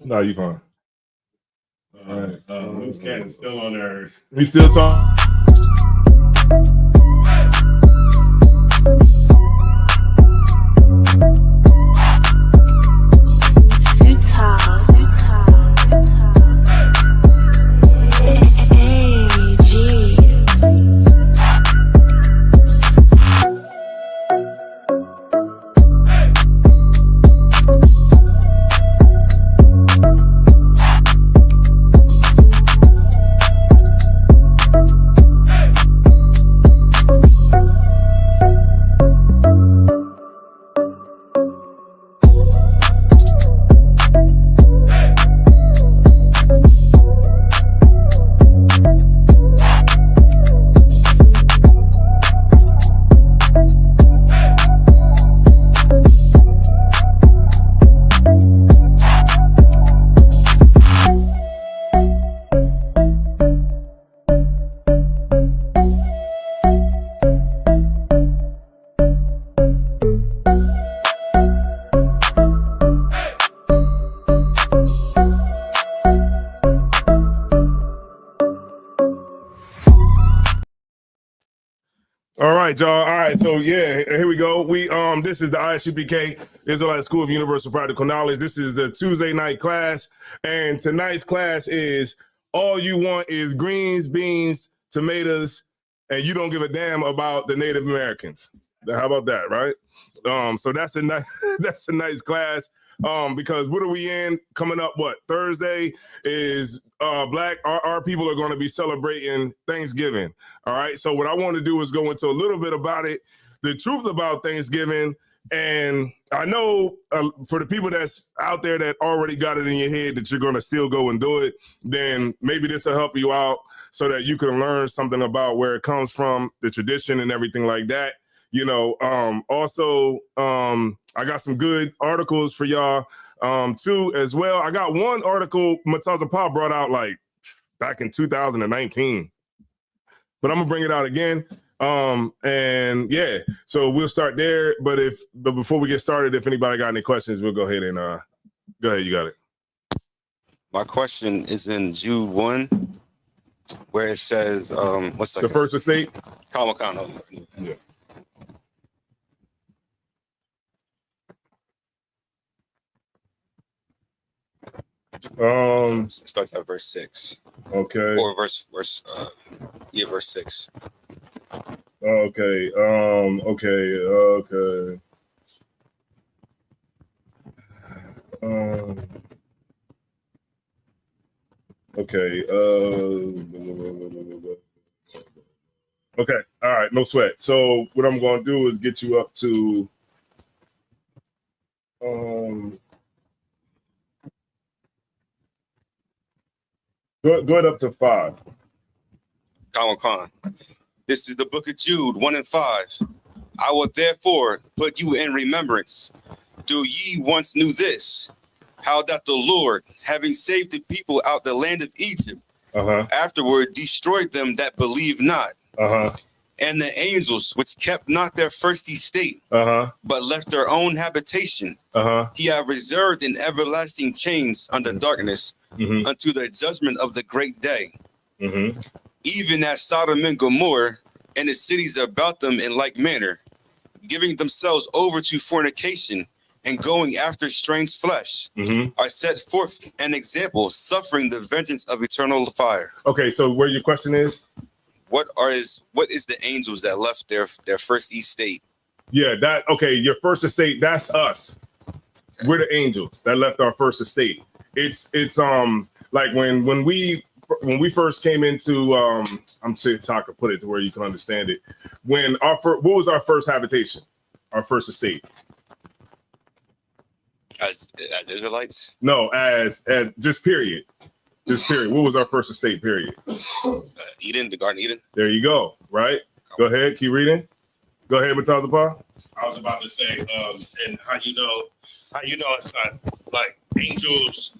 No, you fine. All right. Loose Cannon's still on there. We still talking. All right, y'all. All right, so yeah, here we go. This is the ISUPK, Israelite School of Universal Practical Knowledge. This is the Tuesday night class, and tonight's class is all you want is greens, beans, tomatoes, and you don't give a damn about the Native Americans. How about that, right? So that's a nice that's a nice class. Because what are we in coming up? What Thursday is our people are going to be celebrating Thanksgiving. All right. So what I want to do is go into a little bit about it, the truth about Thanksgiving. And I know for the people that's out there that already got it in your head that you're going to still go and do it, then maybe this will help you out so that you can learn something about where it comes from, the tradition and everything like that. You know, I got some good articles for y'all too as well. I got one article Mataza Pa brought out like back in 2019, but I'm gonna bring it out again. And yeah, so we'll start there. But before we get started, if anybody got any questions, we'll go ahead and go ahead. You got it. My question is in Jude 1, where it says, what's the first estate? Kamakano. Yeah. It starts at verse 6. Okay. Or verse 6. Okay. Okay. Okay. All right. No sweat. So what I'm going to do is get you up to go ahead up to 5. Khan. This is the book of Jude 1 and 5. I will therefore put you in remembrance. Do ye once knew this, how that the Lord, having saved the people out the land of Egypt, afterward destroyed them that believe not, and the angels which kept not their first estate, but left their own habitation, he have reserved in everlasting chains under darkness, unto the judgment of the great day. Even as Sodom and Gomorrah and the cities about them in like manner, giving themselves over to fornication and going after strange flesh, are set forth an example, suffering the vengeance of eternal fire. Okay, so where your question is? What is the angels that left their first estate? Yeah, your first estate, that's us. Okay. We're the angels that left our first estate. It's like when we first came into I'm saying so I can put it to where you can understand it. When what was our first habitation? Our first estate. As Israelites? No, as just period. Just period. What was our first estate, period? Eden, the Garden of Eden. There you go, right? Go ahead, keep reading. Go ahead, Mataza Pa. I was about to say, and how you know it's not like angels,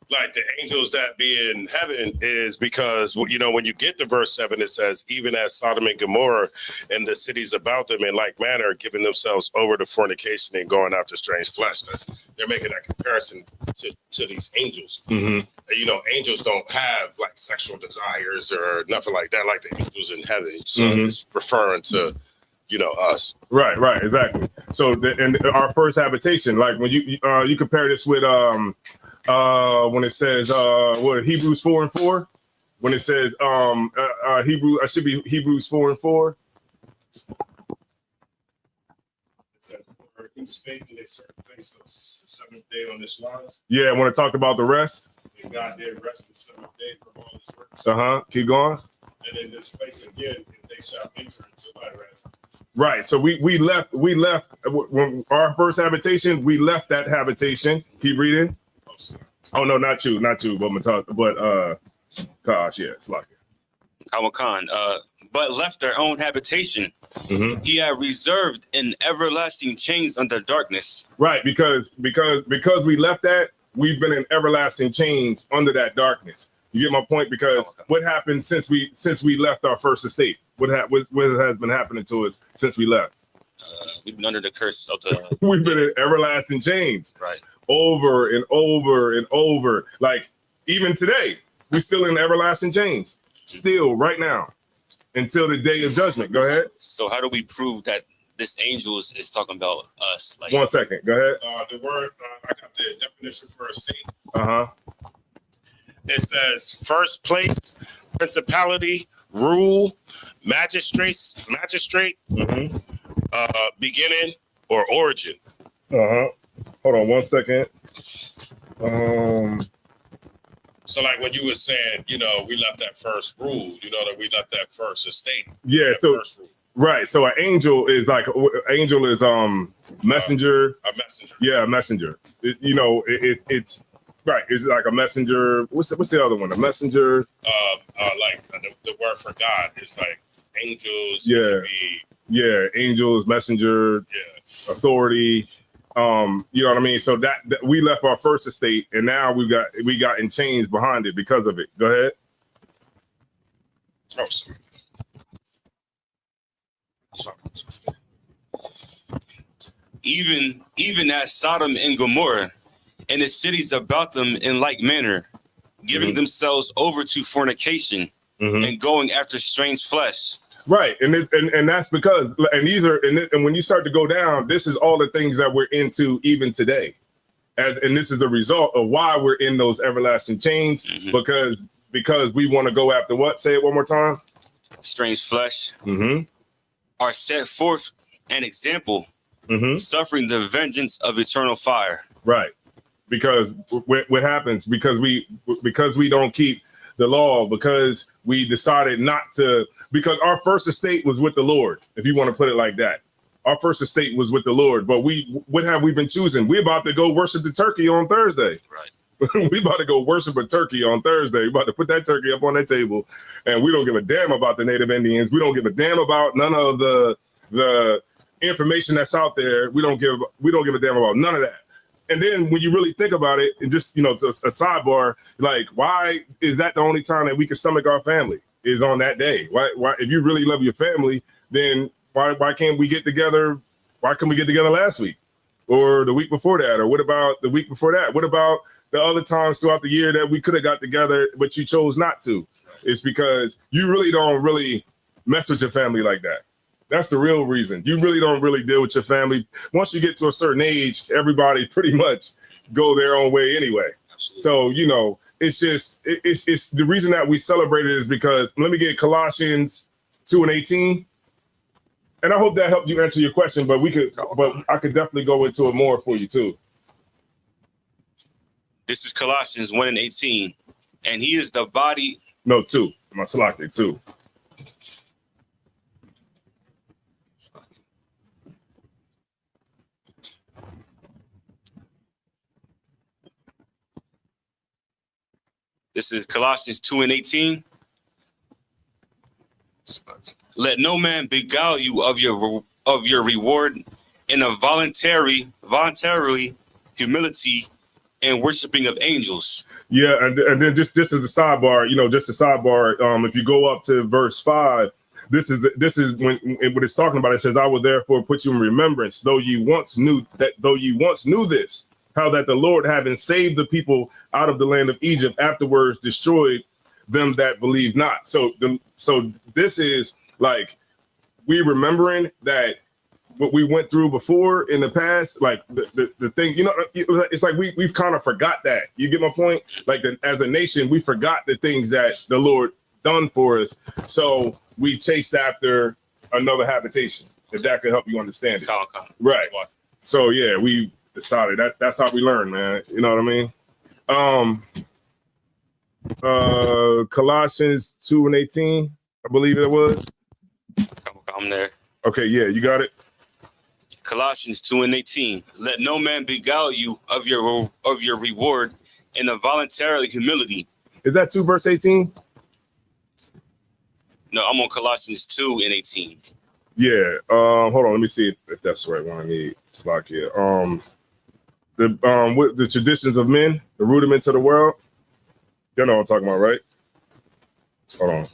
like the angels that be in heaven is because, you know, when you get to verse 7, it says, even as Sodom and Gomorrah and the cities about them in like manner, giving themselves over to fornication and going after strange flesh. They're making that comparison to these angels. Mm-hmm. And, you know, angels don't have like sexual desires or nothing like that, like the angels in heaven. So it's referring to, you know, us. Right, exactly. So, and our first habitation, like when you compare this with when it says what Hebrews 4:4, when it says should be Hebrews 4:4. He spake in a certain place of the seventh day on this wise, Yeah, when it talked about the rest. and God did rest the seventh day from all his works. Keep going. And in this place again, they shall enter into my rest. Right. So we left when our first habitation. We left that habitation. Keep reading. Oh no, not you, but gosh, yeah, it's like it. Khan, but left their own habitation. Mm-hmm. He had reserved in everlasting chains under darkness. Right, because we left that, we've been in everlasting chains under that darkness. You get my point? Because what happened since we left our first estate? What has been happening to us since we left? We've been under the curse of the. We've been in everlasting chains, Right. over and over and over. Like even today, we're still in everlasting chains, still right now, until the day of judgment. Go ahead. So how do we prove that this angels is talking about us? Like 1 second. Go ahead. The word, I got the definition for estate. Uh-huh. It says first place, principality, rule, magistrate, Mm-hmm. beginning, or origin. Uh-huh. Hold on 1 second. So like when you were saying, you know, we left that first rule, you know, that we left that first estate. Yeah, that so first rule. right. So an angel is messenger. A messenger. Yeah, a messenger. It's right. It's like a messenger. What's the other one? A messenger. Like the word for God is like angels. Yeah. It could be, Yeah, angels, messenger, yeah. authority. You know what I mean? So that we left our first estate, and now we got in chains behind it because of it. Go ahead. Oh, sorry. even as Sodom and Gomorrah and the cities about them in like manner, giving themselves over to fornication and going after strange flesh. Right, and that's because and when you start to go down, this is all the things that we're into even today, and this is the result of why we're in those everlasting chains because we want to go after what? Say it one more time. Strange flesh are set forth an example, suffering the vengeance of eternal fire. Right, because what happens because we don't keep the law, because we decided not to. Because our first estate was with the Lord, if you want to put it like that. Our first estate was with the Lord, but what have we been choosing? We're about to go worship the turkey on Thursday. Right. We about to go worship a turkey on Thursday. We about to put that turkey up on that table, and we don't give a damn about the Native Indians. We don't give a damn about none of the information that's out there. We don't give a damn about none of that. And then when you really think about it, and just, to a sidebar, like, why is that the only time that we can stomach our family? Is on that day. Why if you really love your family, then why can't we get together? Why couldn't we get together last week or the week before that? Or what about the week before that? What about the other times throughout the year that we could have got together, but you chose not to? It's because you really don't mess with your family like that. That's the real reason. You really don't deal with your family. Once you get to a certain age, everybody pretty much go their own way anyway. Absolutely. So, it's just it's the reason that we celebrate it is because let me get Colossians 2:18, and I hope that helped you answer your question. But I could definitely go into it more for you too. This is Colossians 1:18, and he is the body. No, 2. I'm selected 2. This is Colossians 2:18. Let no man beguile you of your reward in a voluntarily humility and worshiping of angels. Yeah, and then just as a sidebar, if you go up to verse 5, this is when what it's talking about. It says, "I will therefore put you in remembrance, though you once knew this." how that the Lord, having saved the people out of the land of Egypt, afterwards destroyed them that believe not. So this is like we remembering that what we went through before in the past, like the thing, it's like we've kind of forgot that. You get my point? Like as a nation, we forgot the things that the Lord done for us. So we chased after another habitation, if that could help you understand it. Right. So yeah, we decided that's how we learn, man. You know what I mean? Colossians 2:18, I believe it was. I'm there. Okay, yeah, you got it. Colossians 2:18. Let no man beguile you of your reward in a voluntary humility. Is that 2 verse 18? No, I'm on Colossians 2:18. Yeah. Hold on, let me see if that's the right one I need. It's like here. With the traditions of men, the rudiments of the world. You know what I'm talking about, right? Hold on.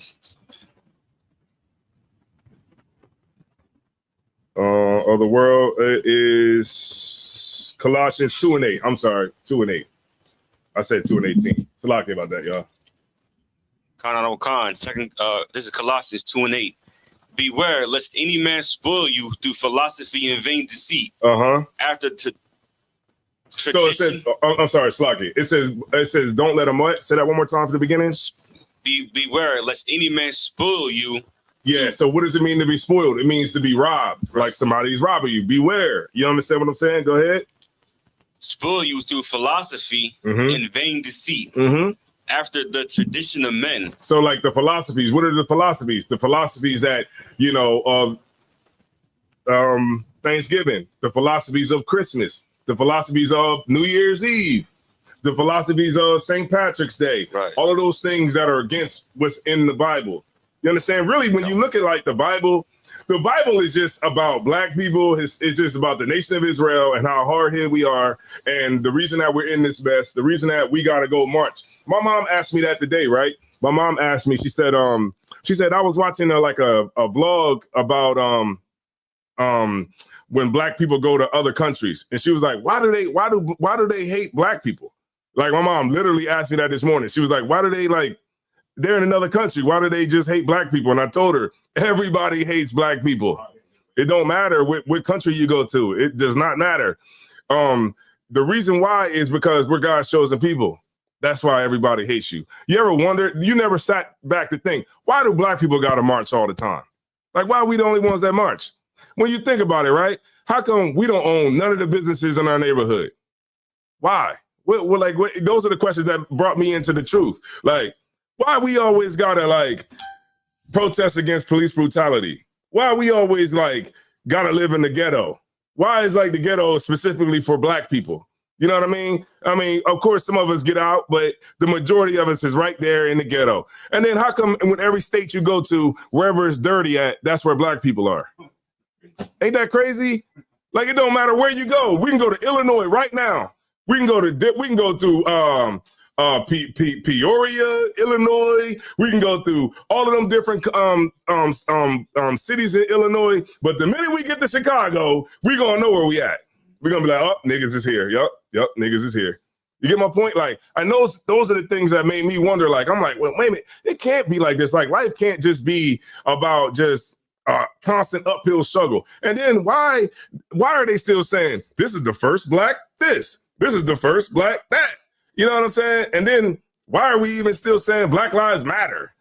Of the world is Colossians 2:8. I'm sorry, 2:8. I said 2:18. Salaki about that, y'all. Khan. Second, this is Colossians 2:8. Beware lest any man spoil you through philosophy and vain deceit. After tradition. So it says, I'm sorry, Salaki. It says, don't let them what? Say that one more time for the beginning. Beware lest any man spoil you. Yeah, so what does it mean to be spoiled? It means to be robbed, like somebody's robbing you. Beware. You understand what I'm saying? Go ahead. Spoil you through philosophy and vain deceit. After the tradition of men. So like the philosophies, what are the philosophies? The philosophies that, of Thanksgiving, the philosophies of Christmas, the philosophies of New Year's Eve, the philosophies of St. Patrick's Day, right. All of those things that are against what's in the Bible. You understand? Really, when you look at like the Bible is just about black people. It's just about the nation of Israel and how hard hit we are. And the reason that we're in this mess, the reason that we got to go march. My mom asked me that today, right? My mom asked me, she said, I was watching a vlog about when black people go to other countries. And she was like, why do they hate black people? Like my mom literally asked me that this morning. She was like, why do they they're in another country. Why do they just hate black people? And I told her, everybody hates black people. It don't matter what country you go to. It does not matter. The reason why is because we're God's chosen people. That's why everybody hates you. You ever wonder, you never sat back to think, why do black people got to march all the time? Like, why are we the only ones that march? When you think about it, right? How come we don't own none of the businesses in our neighborhood? Why? Those are the questions that brought me into the truth. Like, why we always gotta protest against police brutality? Why we always gotta live in the ghetto? Why is the ghetto specifically for black people? You know what I mean? I mean, of course, some of us get out, but the majority of us is right there in the ghetto. And then how come in every state you go to, wherever it's dirty at, that's where black people are? Ain't that crazy? It don't matter where you go. We can go to Illinois right now. We can go to Peoria, Illinois. We can go through all of them different cities in Illinois. But the minute we get to Chicago, we gonna know where we at. We're gonna be like, oh, niggas is here. Yup, niggas is here. You get my point? I know those are the things that made me wonder. I'm like, well, wait a minute. It can't be like this. Life can't just be about just constant uphill struggle. And then why are they still saying this is the first black this? This is the first black that? You know what I'm saying? And then why are we even still saying Black Lives Matter?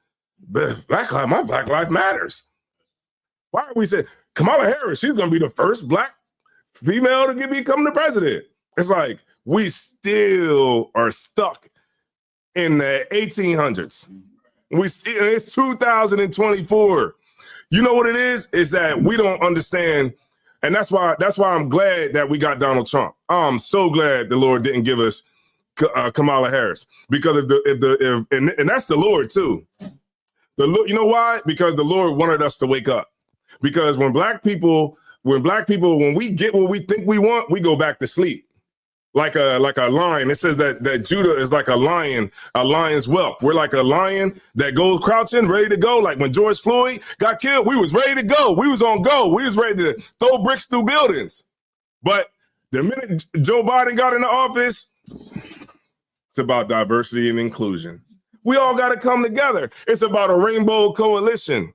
My Black Lives Matters. Why are we saying Kamala Harris, she's going to be the first black female to become the president? It's like we still are stuck in the 1800s. It's 2024. You know what it is? Is that we don't understand. And that's why I'm glad that we got Donald Trump. I'm so glad the Lord didn't give us Kamala Harris, because and that's the Lord too. You know why? Because the Lord wanted us to wake up. Because when we get what we think we want, we go back to sleep. Like a lion. It says that Judah is like a lion, a lion's whelp. We're like a lion that goes crouching, ready to go. Like when George Floyd got killed, we was ready to go. We was on go. We was ready to throw bricks through buildings. But The minute Joe Biden got in the office, it's about diversity and inclusion. We all got to come together. It's about a rainbow coalition.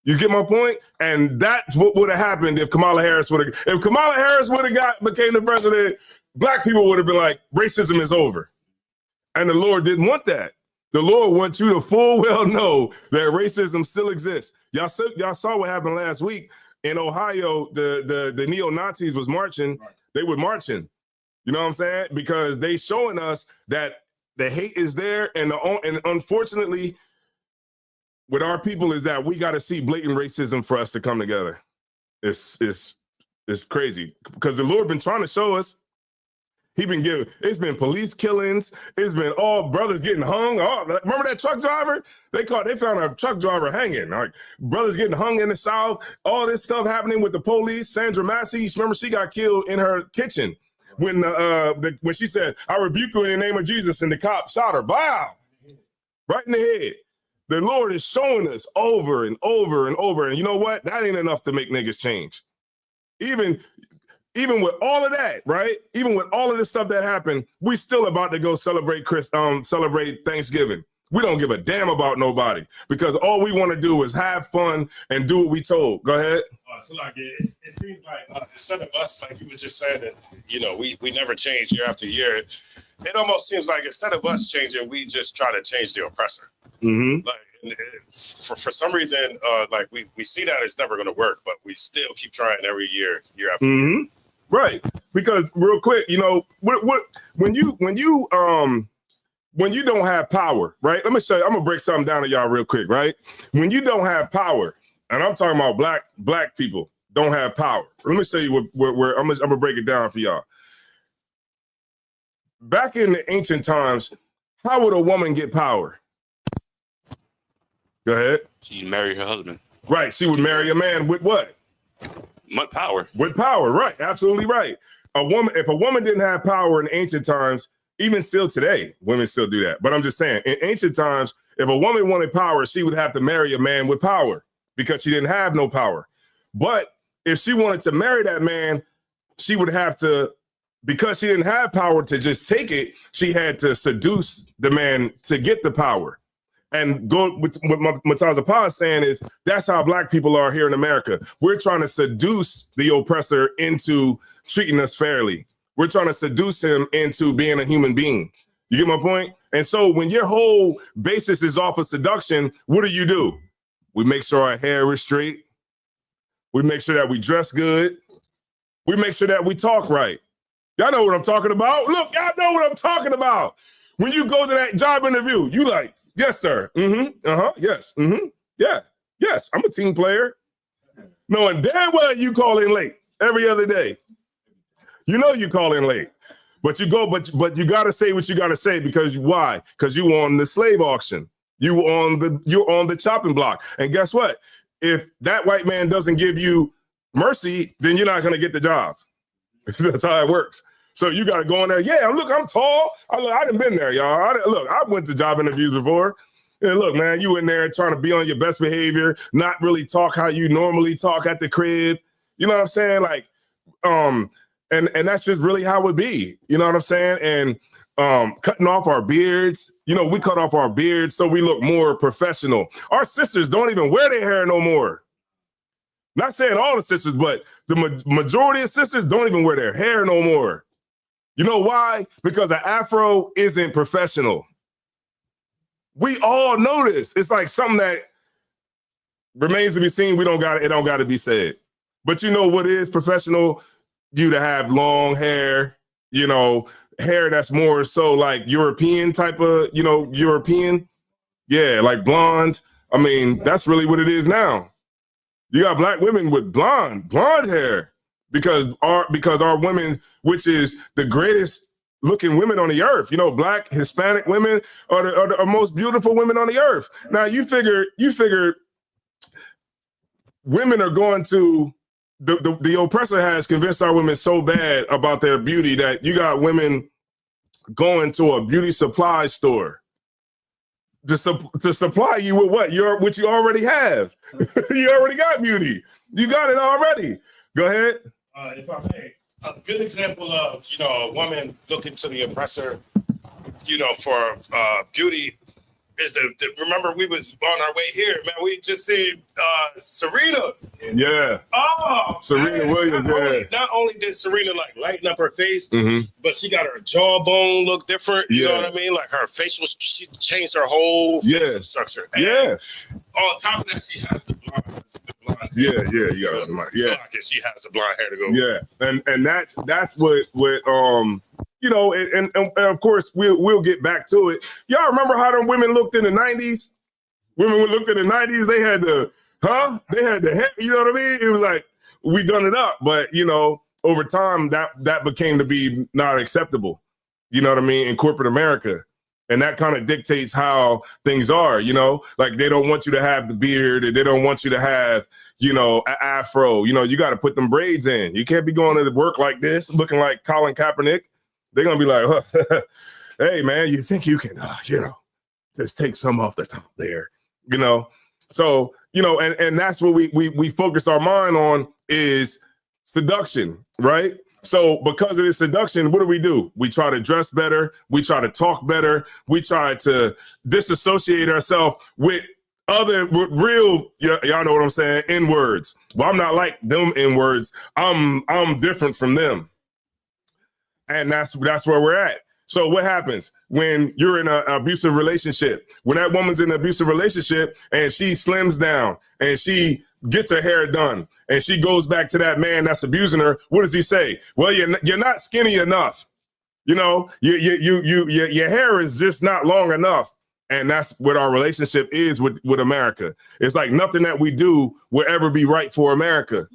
You get my point? And that's what would have happened if Kamala Harris would have. If Kamala Harris would have became the president, black people would have been like, racism is over. And the Lord didn't want that. The Lord wants you to full well know that racism still exists. Y'all saw what happened last week in Ohio. The neo-Nazis was marching. They were marching. You know what I'm saying? Because they showing us that the hate is there, and unfortunately, with our people, is that we got to see blatant racism for us to come together. It's crazy because the Lord been trying to show us. It's been police killings. It's been all brothers getting hung. Oh, remember that truck driver? They found a truck driver hanging. Like brothers getting hung in the South. All this stuff happening with the police. Sandra Massey, remember she got killed in her kitchen when she said, "I rebuke you in the name of Jesus," and the cop shot her. Wow, right in the head. The Lord is showing us over and over and over. And you know what? That ain't enough to make niggas change. Even with all of that, right? Even with all of this stuff that happened, we still about to go celebrate Thanksgiving. We don't give a damn about nobody because all we want to do is have fun and do what we told. Go ahead. So like it seems like instead of us, like you was just saying that, you know, we never change year after year. It almost seems like instead of us changing, we just try to change the oppressor. Mm-hmm. Like for some reason, like we see that it's never going to work, but we still keep trying every year after year. Right, because real quick, you know, when you don't have power, right? Let me show you. I'm gonna break something down to y'all real quick, right? When you don't have power, and I'm talking about black people don't have power. Let me show you where I'm gonna break it down for y'all. Back in the ancient times, how would a woman get power? Go ahead. She'd marry her husband. Right, she would marry a man with what? What power? With power, right? Absolutely right. If a woman didn't have power in ancient times, even still today, women still do that. But I'm just saying, in ancient times, if a woman wanted power, she would have to marry a man with power because she didn't have no power. But if she wanted to marry that man, she would have to, because she didn't have power to just take it, she had to seduce the man to get the power. And go with what Mataza Pa is saying is that's how black people are here in America. We're trying to seduce the oppressor into treating us fairly. We're trying to seduce him into being a human being. You get my point? And so when your whole basis is off of seduction, what do? We make sure our hair is straight. We make sure that we dress good. We make sure that we talk right. Y'all know what I'm talking about. Look, y'all know what I'm talking about. When you go to that job interview, you like, yes, sir. Mm-hmm. Uh-huh. Yes. Mm-hmm. Yeah. Yes. I'm a team player. Knowing damn well you call in late every other day. You know you call in late. But you you gotta say what you gotta say because why? Because you on the slave auction. You're on the chopping block. And guess what? If that white man doesn't give you mercy, then you're not gonna get the job. That's how it works. So you got to go in there. Yeah, look, I'm tall. I done been there, y'all. I went to job interviews before. And look, man, you in there trying to be on your best behavior, not really talk how you normally talk at the crib. You know what I'm saying? Like, and that's just really how it be. You know what I'm saying? And cutting off our beards. You know, we cut off our beards so we look more professional. Our sisters don't even wear their hair no more. Not saying all the sisters, but the majority of sisters don't even wear their hair no more. You know why? Because the afro isn't professional. We all know this. It's like something that remains to be seen. It don't got to be said. But you know what is professional? You to have long hair, you know, hair that's more so like European type of, you know, European. Yeah, like blonde. I mean, that's really what it is now. You got black women with blonde hair. Because our women, which is the greatest looking women on the earth, you know, black Hispanic women are the most beautiful women on the earth. Now you figure women are going to the oppressor has convinced our women so bad about their beauty that you got women going to a beauty supply store to supply you with what you already have. You already got beauty. You got it already. Go ahead. If I may, a good example of, a woman looking to the oppressor, for beauty is remember we was on our way here, man. We just seen Serena. Yeah. Oh, Serena man. Williams, Not only did Serena like lighten up her face, Mm-hmm. but she got her jawbone look different. You know Yeah. what I mean? Like her facial, she changed her whole facial structure. And Yeah. on top of that, she has the blonde Yeah. You got it. Yeah. So she has the blonde hair to go. Yeah. And that's what and of course we'll get back to it. Y'all remember how them women looked in the 90s? Women looked in the 90s, they had the hair, you know what I mean? It was like we done it up, but over time that became to be not acceptable. You know what I mean? In corporate America. And that kind of dictates how things are, like they don't want you to have the beard, and they don't want you to have, an afro. You got to put them braids in. You can't be going to work like this, looking like Colin Kaepernick. They're going to be like, hey, man, you think you can, just take some off the top there, So, and that's what we focus our mind on is seduction, right? So because of this seduction, what do? We try to dress better. We try to talk better. We try to disassociate ourselves with real, y'all know what I'm saying, N-words. Well, I'm not like them N-words. I'm different from them. And that's where we're at. So what happens when you're in an abusive relationship? When that woman's in an abusive relationship and she slims down and she gets her hair done and she goes back to that man that's abusing her, what does he say? Well, you're not skinny enough. Your hair is just not long enough. And that's what our relationship is with America. It's like nothing that we do will ever be right for America.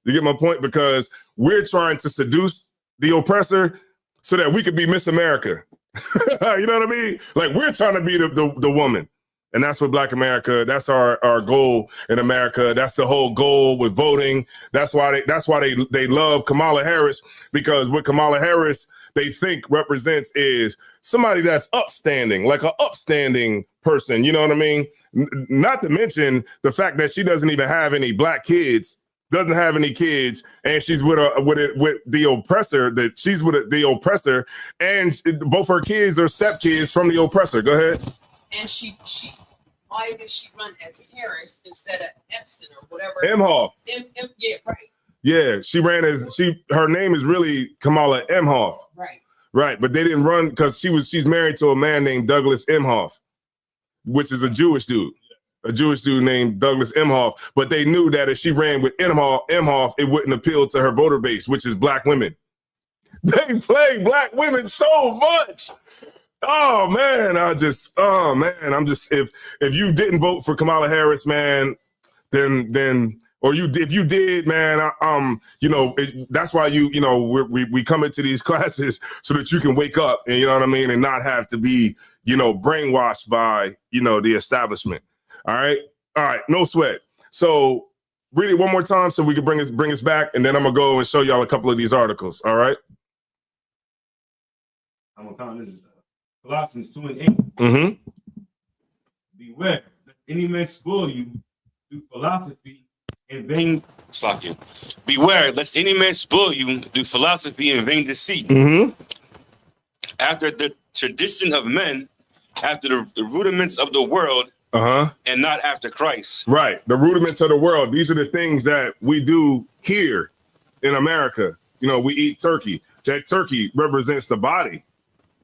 You get my point? Because we're trying to seduce the oppressor so that we could be Miss America. You know what I mean? Like we're trying to be the woman. And that's what Black America, that's our goal in America. That's the whole goal with voting. That's why they love Kamala Harris, because what Kamala Harris they think represents is somebody that's upstanding, like an upstanding person. You know what I mean? Not to mention the fact that she doesn't even have any Black kids, doesn't have any kids, and she's with the oppressor. That she's with the oppressor, and both her kids are stepkids from the oppressor. Go ahead. And she why did she run as Harris instead of Epson or whatever? Emhoff. Yeah, right. Yeah, she ran as her name is really Kamala Emhoff. Right, but they didn't run because she's married to a man named Douglas Emhoff, which is a Jewish dude named Douglas Emhoff. But they knew that if she ran with Emhoff, it wouldn't appeal to her voter base, which is Black women. They play Black women so much. Oh man, I'm just if you didn't vote for Kamala Harris, man, then or if you did, man, that's why we come into these classes so that you can wake up and and not have to be brainwashed by the establishment. All right, no sweat. So read it one more time so we can bring us back, and then I'm gonna go and show y'all a couple of these articles. All right. I'm gonna count this. Colossians 2:8. Mm-hmm. Beware, let any man spoil you through philosophy and vain. Beware, lest any man spoil you through philosophy and vain deceit. Mm-hmm. After the tradition of men, after the rudiments of the world, and not after Christ. Right, the rudiments of the world. These are the things that we do here in America. We eat turkey. That turkey represents the body.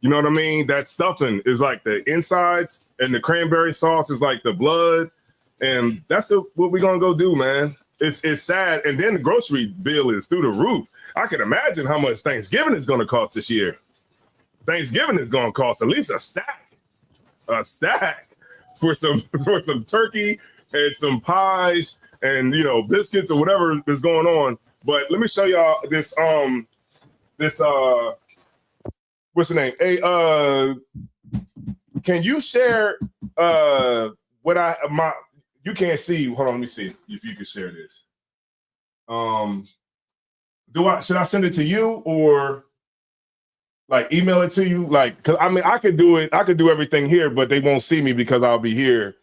You know what I mean? That stuffing is like the insides, and the cranberry sauce is like the blood. And that's what we're going to go do, man. It's sad. And then the grocery bill is through the roof. I can imagine how much Thanksgiving is going to cost this year. Thanksgiving is going to cost at least a stack for some turkey and some pies and, biscuits or whatever is going on. But let me show y'all this, what's the name? Hey, can you share you can't see. Hold on, let me see if you can share this. Should I send it to you or like email it to you? Like, cause I could do it. I could do everything here, but they won't see me because I'll be here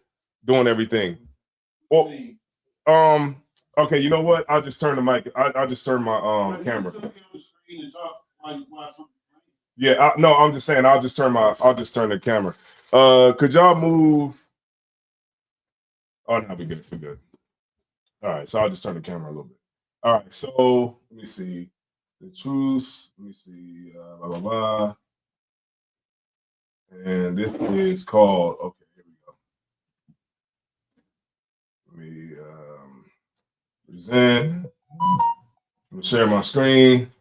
doing everything. Well, okay, you know what? I'll just turn the mic. I'll just turn my camera. Yeah, no, I'm just saying. I'll just turn the camera. Could y'all move? Oh, no, we good. We good. All right, so I'll just turn the camera a little bit. All right, so let me see the truth. Let me see, blah blah blah. And this is called. Okay, here we go. Let me present. I'm gonna share my screen.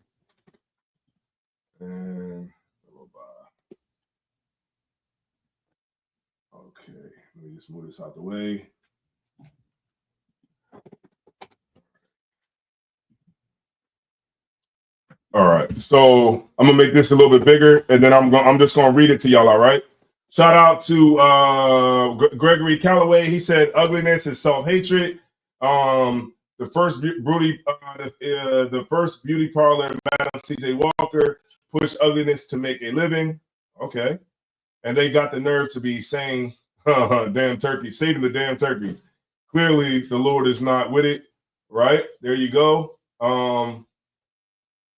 And okay, let me just move this out the way. All right, so I'm gonna make this a little bit bigger, and then I'm just gonna read it to y'all. All right. Shout out to Gregory Calloway. He said ugliness is self-hatred. The first the first beauty parlor, Madam C.J. Walker, pushed ugliness to make a living. Okay, and they got the nerve to be saying, "Damn turkey, saving the damn turkeys." Clearly, the Lord is not with it. Right there, you go.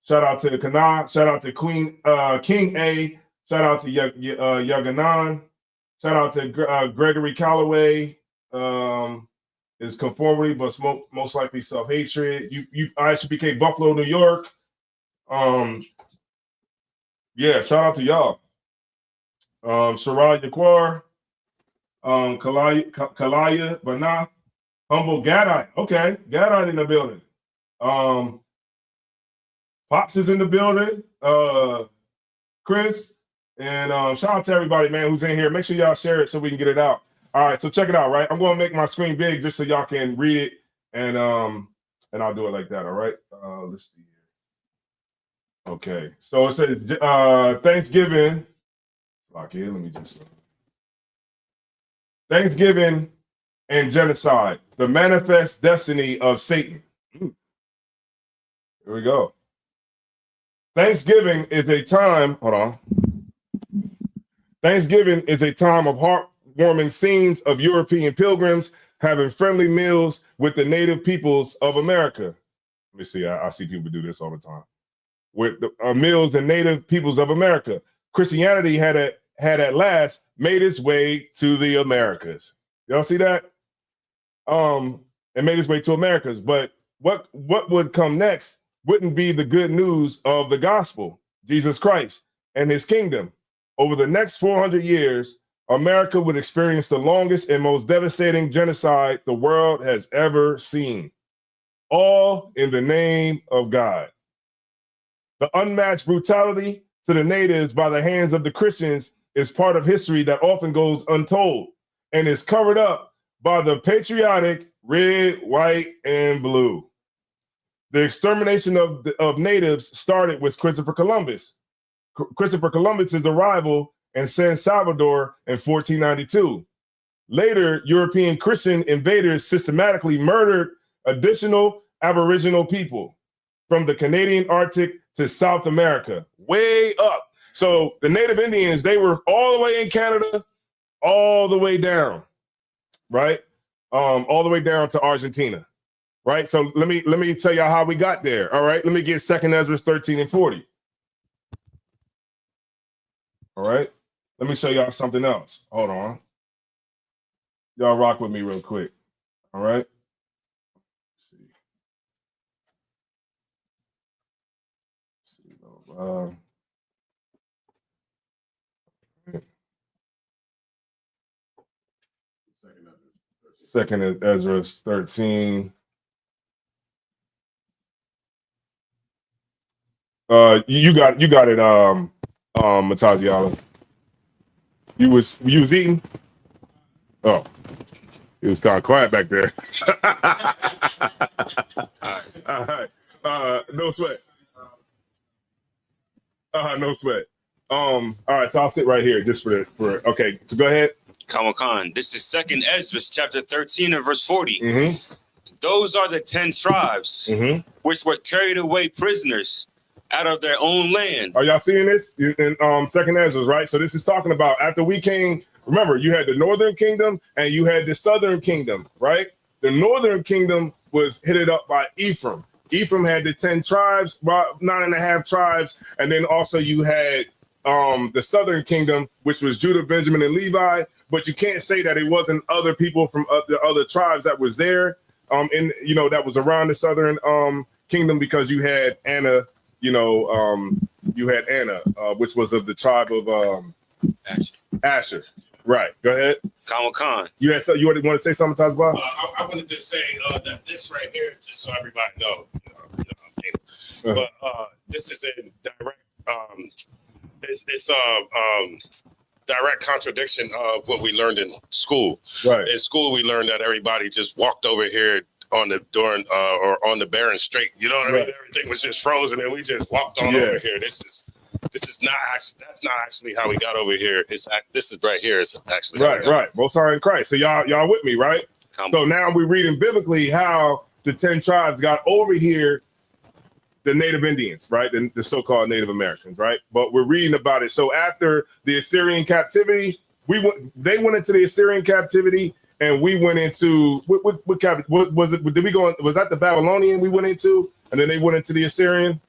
Shout out to Kana. Shout out to Queen King A. Shout out to Yaganan. Shout out to Gregory Calloway. Is conformity, but most likely self-hatred. ISUPK Buffalo, New York. Yeah, shout out to y'all. Sarai Yaquar. Kalaya Bana. Humble Gadite. Okay, Gadite in the building. Pops is in the building. Chris. And shout out to everybody, man, who's in here. Make sure y'all share it so we can get it out. All right, so check it out, right? I'm going to make my screen big just so y'all can read it, and I'll do it like that, all right? Let's see here. Okay, so it says Thanksgiving. Lock in, let me just. Thanksgiving and genocide, the manifest destiny of Satan. Here we go. Thanksgiving is a time, hold on. Thanksgiving is a time of heartwarming scenes of European pilgrims having friendly meals with the native peoples of America. Let me see, I see people do this all the time. With the meals and native peoples of America. Christianity had at last made its way to the Americas. Y'all see that? It made its way to Americas. But what would come next wouldn't be the good news of the gospel, Jesus Christ and his kingdom. Over the next 400 years, America would experience the longest and most devastating genocide the world has ever seen, all in the name of God. The unmatched brutality to the natives by the hands of the Christians is part of history that often goes untold and is covered up by the patriotic red, white, and blue. The extermination of natives started with Christopher Columbus. Christopher Columbus's arrival in San Salvador in 1492. Later, European Christian invaders systematically murdered additional Aboriginal people from the Canadian Arctic to South America, way up. So the Native Indians, they were all the way in Canada, all the way down, right? All the way down to Argentina, right? So let me tell y'all how we got there. All right, let me get 2 Ezra 13 and 40. All right, let me show y'all something else. Hold on. Y'all rock with me real quick. All right. Let's see. Second Ezra 13. You got it, Mataziala. You was eating? Oh, it was kind of quiet back there. All right. No sweat. No sweat. All right, so I'll sit right here just for okay. So go ahead. Khan. This is 2 Ezra chapter 13 and verse 40. Mm-hmm. Those are the 10 tribes which were carried away prisoners out of their own land. Are y'all seeing this in 2 Ezra, right? So this is talking about after we came. Remember, you had the northern kingdom and you had the southern kingdom, right? The northern kingdom was headed up by Ephraim. Ephraim had the 10 tribes, 9.5 tribes, and then also you had the southern kingdom, which was Judah, Benjamin, and Levi. But you can't say that it wasn't other people from the other tribes that was there, that was around the southern kingdom, because you had Anna, which was of the tribe of Asher. Right. Go ahead. Common Khan. You want to say something, Tazba? I wanted to say that this right here, just so everybody know, but this is in direct, it's direct contradiction of what we learned in school. Right. In school, we learned that everybody just walked over here on the Barren Strait. You know what I mean? Everything was just frozen, and we just walked on over here. This is not actually, that's not actually how we got over here. This is right here is actually right. Most are in Christ. So y'all with me, right? So now we're reading biblically how the 10 tribes got over here, the Native Indians, right? The so-called Native Americans, right? But we're reading about it. So after the Assyrian captivity, they went into the Assyrian captivity, and we went into what was it? Did we go? Was that the Babylonian we went into, and then they went into the Assyrian?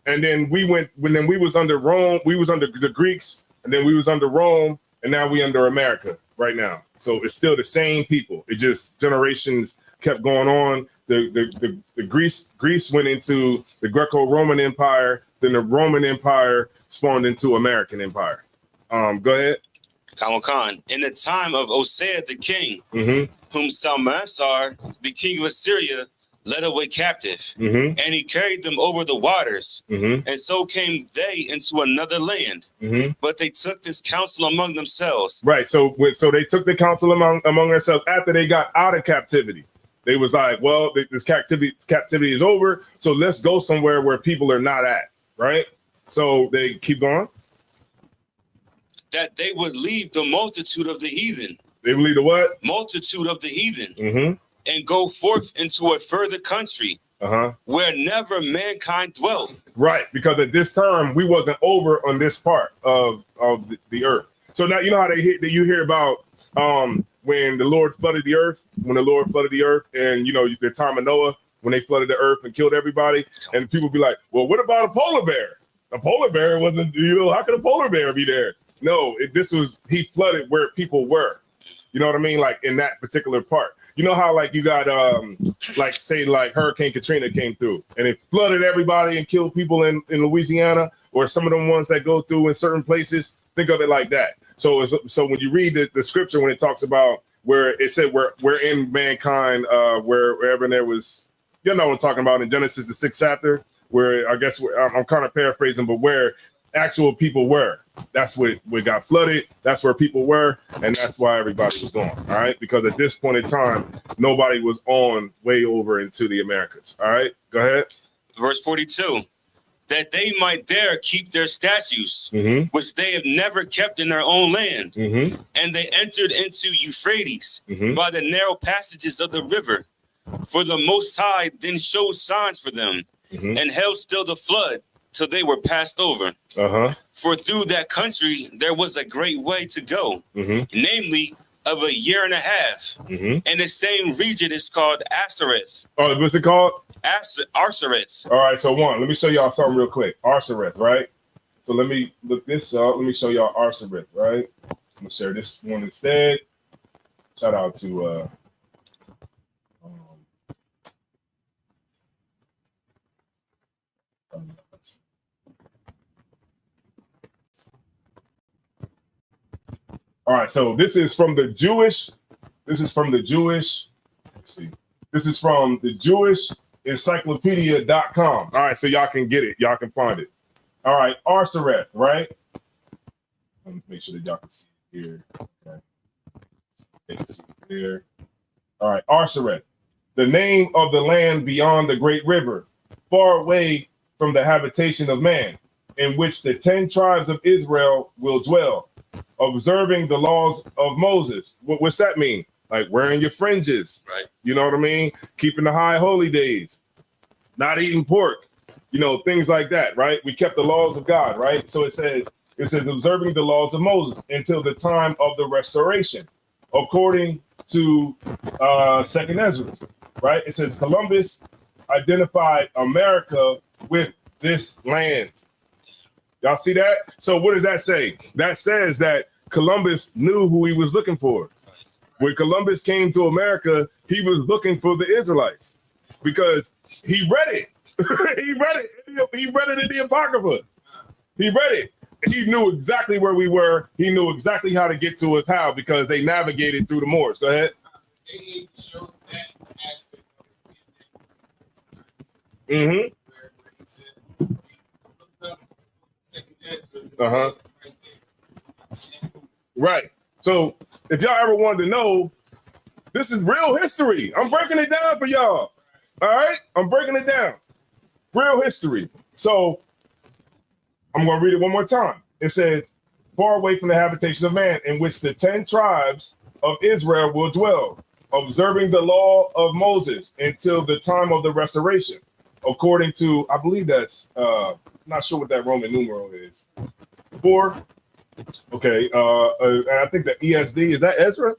And then we was under Rome, we was under the Greeks, and then we was under Rome, and now we under America right now. So it's still the same people. It just generations kept going on. The Greece went into the Greco-Roman Empire, then the Roman Empire spawned into American Empire. Go ahead. Common Khan. In the time of Osea the king, whom Salmanasar, the king of Assyria, led away captive, and he carried them over the waters, and so came they into another land. But they took this counsel among themselves. Right. So they took the counsel among themselves after they got out of captivity. They was like, well, this captivity is over, so let's go somewhere where people are not at. Right. So they keep going. That they would leave the multitude of the heathen. They would leave the what? Multitude of the heathen. And go forth into a further country where never mankind dwelt. Right, because at this time we wasn't over on this part of the earth. So now you know how you hear about when the Lord flooded the earth, and the time of Noah when they flooded the earth and killed everybody, and people be like, well, what about a polar bear? A polar bear wasn't, how could a polar bear be there? No, he flooded where people were. You know what I mean? Like in that particular part. You know how like you got like Hurricane Katrina came through and it flooded everybody and killed people in Louisiana, or some of them ones that go through in certain places. Think of it like that. So when you read the scripture, when it talks about where it said we're in mankind, wherever there was, what I'm talking about in Genesis, the 6th chapter, where I guess I'm kind of paraphrasing, but where actual people were. That's what got flooded. That's where people were, and that's why everybody was gone. All right, because at this point in time, nobody was on way over into the Americas. All right, go ahead. Verse 42. That they might there keep their statutes, which they have never kept in their own land. And they entered into Euphrates by the narrow passages of the river. For the Most High then showed signs for them, and held still the flood till they were passed over. For through that country there was a great way to go, namely of a year and a half. And the same region is called Arsareth. Oh, what's it called? Arsareth. All right, so let me show y'all something real quick. Arsareth, right? So let me look this up. Let me show y'all Arsareth, right? I'm gonna share this one instead. Shout out to all right, so this is from the Jewish. Let's see. This is from the Jewish Encyclopedia.com. All right, so y'all can get it. Y'all can find it. All right, Arsareth, right? Let me make sure that y'all can see it here. Okay. You can see it there. All right, Arsareth, the name of the land beyond the great river, far away from the habitation of man, in which the 10 tribes of Israel will dwell, observing the laws of Moses. What's that mean? Like wearing your fringes, right? You know what I mean? Keeping the high holy days, not eating pork, things like that, right? We kept the laws of God, right? So it says observing the laws of Moses until the time of the restoration, according to Second Ezra, right? It says Columbus identified America with this land. Y'all see that? So what does that say? That says that Columbus knew who he was looking for. When Columbus came to America, he was looking for the Israelites because he read it. He read it. He read it in the Apocrypha. He read it. He knew exactly where we were. He knew exactly how to get to us. How? Because they navigated through the Moors. Go ahead. They showed that aspect of it. Mm-hmm. Where he said, looked up, second Ezra, Uh-huh. right there. Right. So if y'all ever wanted to know, this is real history. I'm breaking it down for y'all. All right? I'm breaking it down. Real history. So I'm going to read it one more time. It says, far away from the habitation of man, in which the 10 tribes of Israel will dwell, observing the law of Moses until the time of the restoration. According to, I believe that's, not sure what that Roman numeral is. 4. Okay. And I think the ESD, is that Ezra?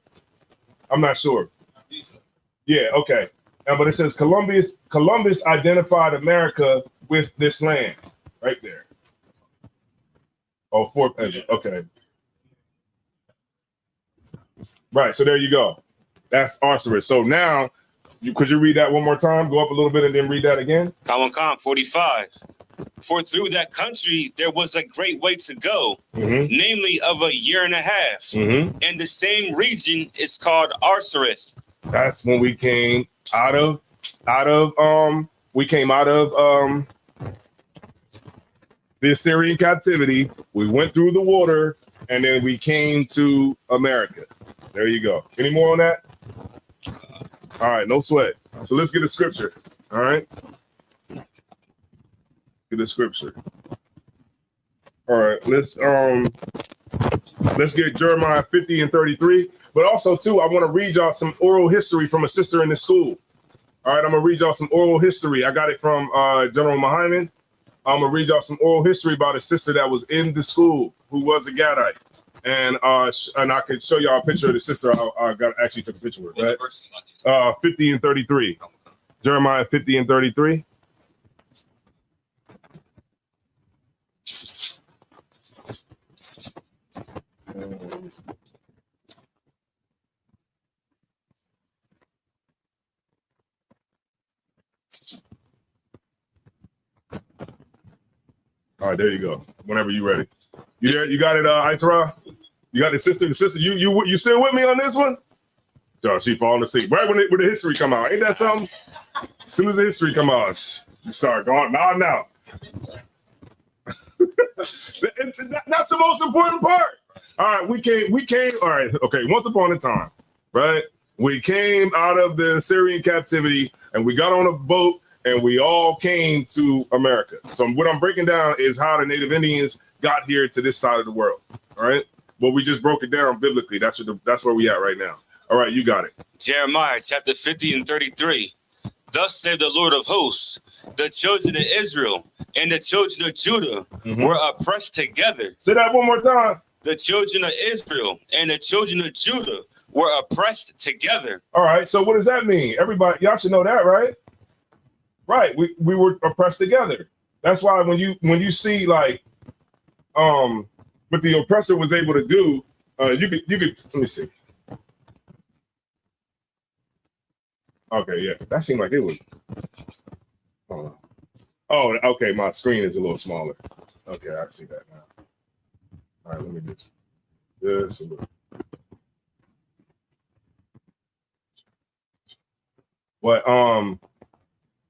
I'm not sure. Yeah, okay. But it says Columbus identified America with this land right there. Oh, 4th Ezra. Okay. Right. So there you go. That's Osiris. So now, could you read that one more time? Go up a little bit and then read that again. Common Con 45. For through that country there was a great way to go, namely of a year and a half. And the same region is called Osiris. That's when we came out of the Assyrian captivity. We went through the water and then we came to America. There you go. Any more on that? All right, no sweat. So let's get a scripture. All right. Get a scripture. All right, let's get Jeremiah 50 and 33. But also, too, I want to read y'all some oral history from a sister in the school. All right, I'm going to read y'all some oral history. I got it from General Mahiman. I'm going to read y'all some oral history about a sister that was in the school who was a Gadite. And I could show y'all a picture of the sister. I actually took a picture of it, right? 50 and 33. Jeremiah 50 and 33. All right, there you go. Whenever you're ready. You there? You got it, Itara? You got the sister. You still with me on this one? So she falling asleep right when the history come out. Ain't that something? As soon as the history come out, you start going now. That's the most important part. All right, we came. All right, okay. Once upon a time, right? We came out of the Assyrian captivity and we got on a boat and we all came to America. So what I'm breaking down is how the Native Indians got here to this side of the world. All right. Well, we just broke it down biblically. That's where we at right now. All right, you got it. Jeremiah chapter 50 and 33. Thus said the Lord of hosts, the children of Israel and the children of Judah were oppressed together. Say that one more time. The children of Israel and the children of Judah were oppressed together. All right. So what does that mean? Everybody, y'all should know that, right? Right. We were oppressed together. That's why when you see like what the oppressor was able to do, you could let me see. Okay, yeah, that seemed like it was. Oh, okay, my screen is a little smaller. Okay, I can see that now. All right, let me just a little. What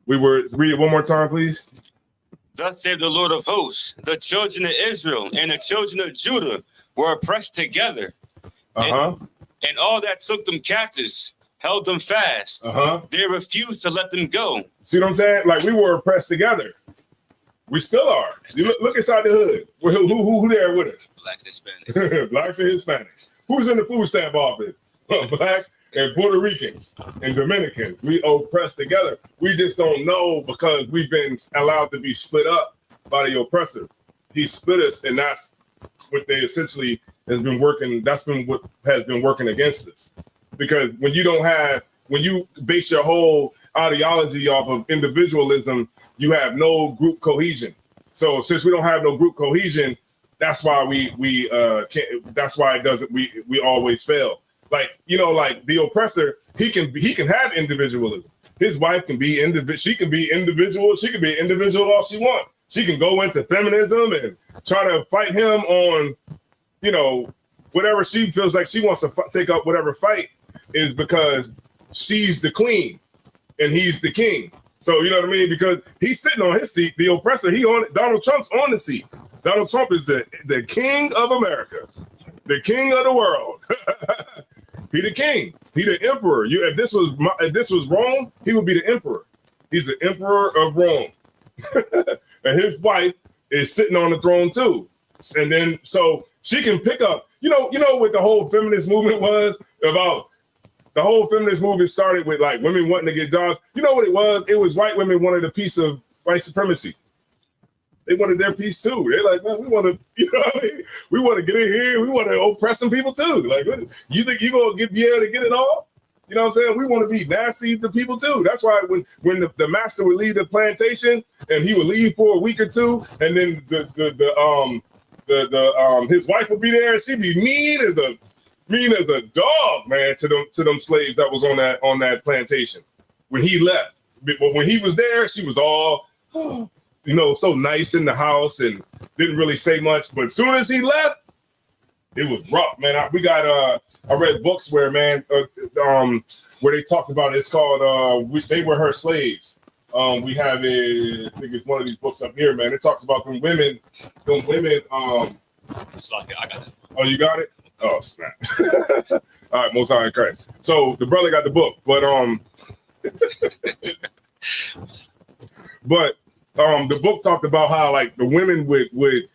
we were read it one more time, please. Thus said the Lord of hosts, the children of Israel and the children of Judah were oppressed together. And all that took them captives held them fast. They refused to let them go. See what I'm saying? Like we were oppressed together. We still are. You look inside the hood. Who there with us? Blacks and Hispanics. Blacks and Hispanics. Who's in the food stamp office? Blacks and Puerto Ricans and Dominicans. We oppressed together. We just don't know because we've been allowed to be split up by the oppressor. He split us, and that's what they essentially has been working. That's been what has been working against us. Because when you base your whole ideology off of individualism, you have no group cohesion. So since we don't have no group cohesion, that's why we can't. That's why it doesn't. We always fail. Like, you know, like the oppressor, he can have individualism. His wife can be individual. She can be individual. She can be individual all she wants. She can go into feminism and try to fight him on, you know, whatever she feels like she wants to take up. Whatever fight is because she's the queen and he's the king. So you know what I mean? Because he's sitting on his seat. The oppressor, Donald Trump's on the seat. Donald Trump is the king of America, the king of the world. He the king. He the emperor. If this was Rome, he would be the emperor. He's the emperor of Rome, and his wife is sitting on the throne too. And then so she can pick up. You know what the whole feminist movement was about. The whole feminist movement started with like women wanting to get jobs. You know what it was? It was white women wanted a piece of white supremacy. They wanted their piece too. They're like, man, we want to, you know what I mean? We want to get in here. We want to oppress some people too. Like, you think you're going to be able to get it all? You know what I'm saying? We want to be nasty to people too. That's why when the master would leave the plantation and he would leave for a week or two, and then his wife would be there and she'd be mean as a dog, man, to them slaves that was on that plantation when he left. But when he was there, she was all, you know, so nice in the house and didn't really say much. But as soon as he left, it was rough, man. I read books where, man, where they talked about it. It's called They Were Her Slaves. We have I think it's one of these books up here, man. It talks about them women. It's like, I got it. Oh, you got it? Oh, snap. All right, Most High in Christ. So the brother got the book, but the book talked about how like the women with the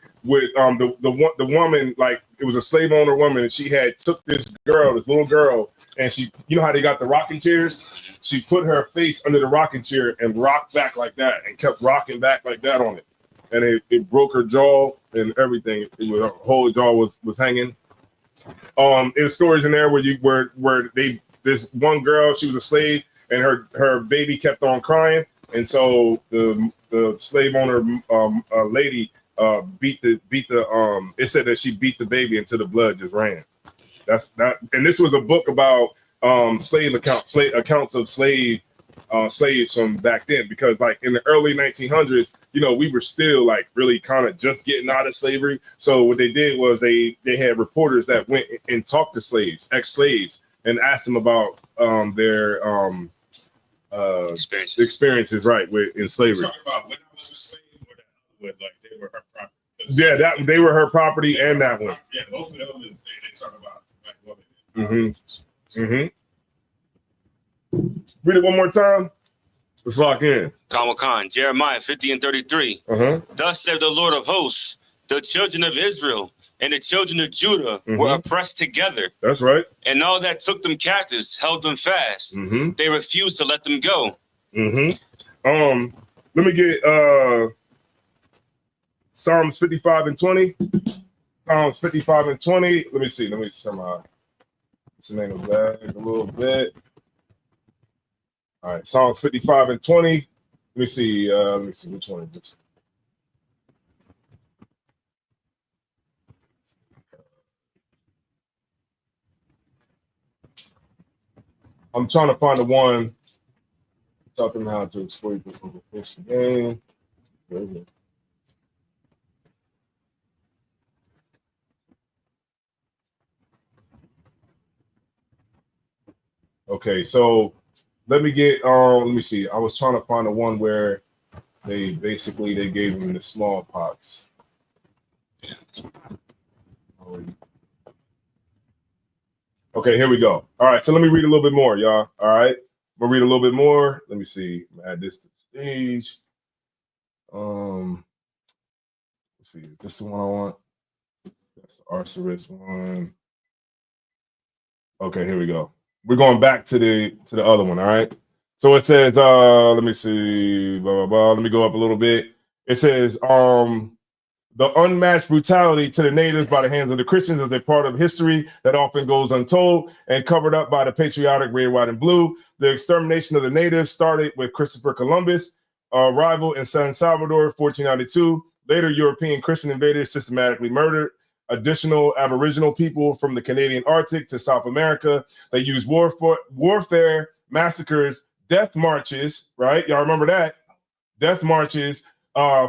woman, like it was a slave owner woman, and she had took this little girl, and she, you know how they got the rocking chairs? She put her face under the rocking chair and rocked back like that and kept rocking back like that on it. And it broke her jaw and everything. Her whole jaw was hanging. There's stories in there where this one girl, she was a slave, and her baby kept on crying, and so the slave owner lady beat the it said that she beat the baby until the blood just ran. And this was a book about accounts of slaves from back then, because like in the early 1900s, you know, we were still like really kind of just getting out of slavery. So what they did was they had reporters that went and talked to ex-slaves, and asked them about their experiences right in slavery. Talking about when I was a slave, or that when like they were her property. Yeah, they were her property, and that one. Yeah, both of them. They talk about black women. Read it one more time. Let's lock in. Khan, Jeremiah 50 and 33. Thus said the Lord of hosts, the children of Israel and the children of Judah were oppressed together. That's right. And all that took them captives held them fast. They refused to let them go. Let me get Psalms 55 and 20. Psalms 55 and 20. Let me see. Let me somehow what's the name of that a little bit. All right, Psalms 55 and 20. Let me see which one is this. I'm trying to find the one talking how to exploit the overfishing game. Where is it? Okay, so let me see. I was trying to find the one where they gave him the smallpox. Okay, here we go. All right, so let me read a little bit more, y'all. All right, we'll read a little bit more. Let me see. Add this to the stage. Let's see. Is this the one I want? That's the Arceus one. Okay, here we go. We're going back to the other one. All right. So it says, let me see, blah blah blah. Let me go up a little bit. It says, the unmatched brutality to the natives by the hands of the Christians is a part of history that often goes untold and covered up by the patriotic red, white, and blue. The extermination of the natives started with Christopher Columbus' arrival in San Salvador, 1492. Later, European Christian invaders systematically murdered additional Aboriginal people from the Canadian Arctic to South America. They used warfare, massacres, death marches, right? Y'all remember that? Death marches,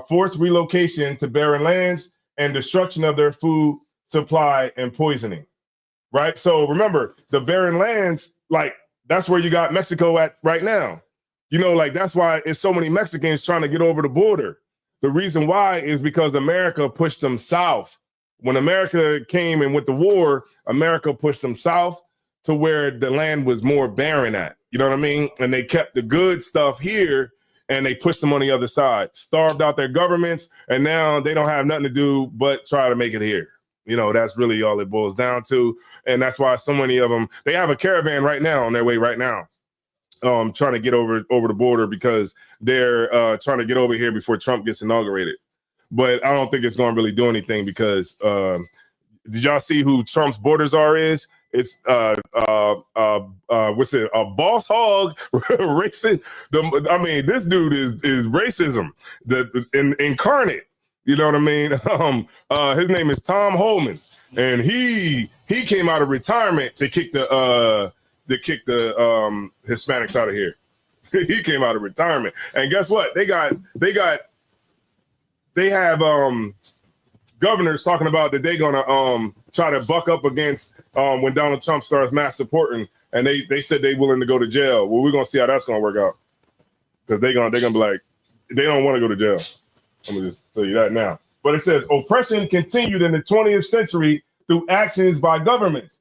forced relocation to barren lands, and destruction of their food supply and poisoning, right? So remember, the barren lands, like, that's where you got Mexico at right now. You know, like, that's why it's so many Mexicans trying to get over the border. The reason why is because America pushed them south. When America came and with the war, America pushed them south to where the land was more barren at. You know what I mean? And they kept the good stuff here and they pushed them on the other side, starved out their governments, and now they don't have nothing to do but try to make it here. You know, that's really all it boils down to. And that's why so many of them, they have a caravan right now on their way right now, trying to get over the border because they're trying to get over here before Trump gets inaugurated. But I don't think it's going to really do anything because did y'all see who Trump's border czar is? It's what's it? A boss hog racing. I mean, this dude is racism, incarnate. You know what I mean? His name is Tom Homan, and he came out of retirement to kick the Hispanics out of here. He came out of retirement, and guess what? They have governors talking about that they're gonna try to buck up against when Donald Trump starts mass supporting, and they said they're willing to go to jail. Well, we're gonna see how that's gonna work out because they're gonna be like, they don't want to go to jail. I'm gonna just tell you that now. But it says oppression continued in the 20th century through actions by governments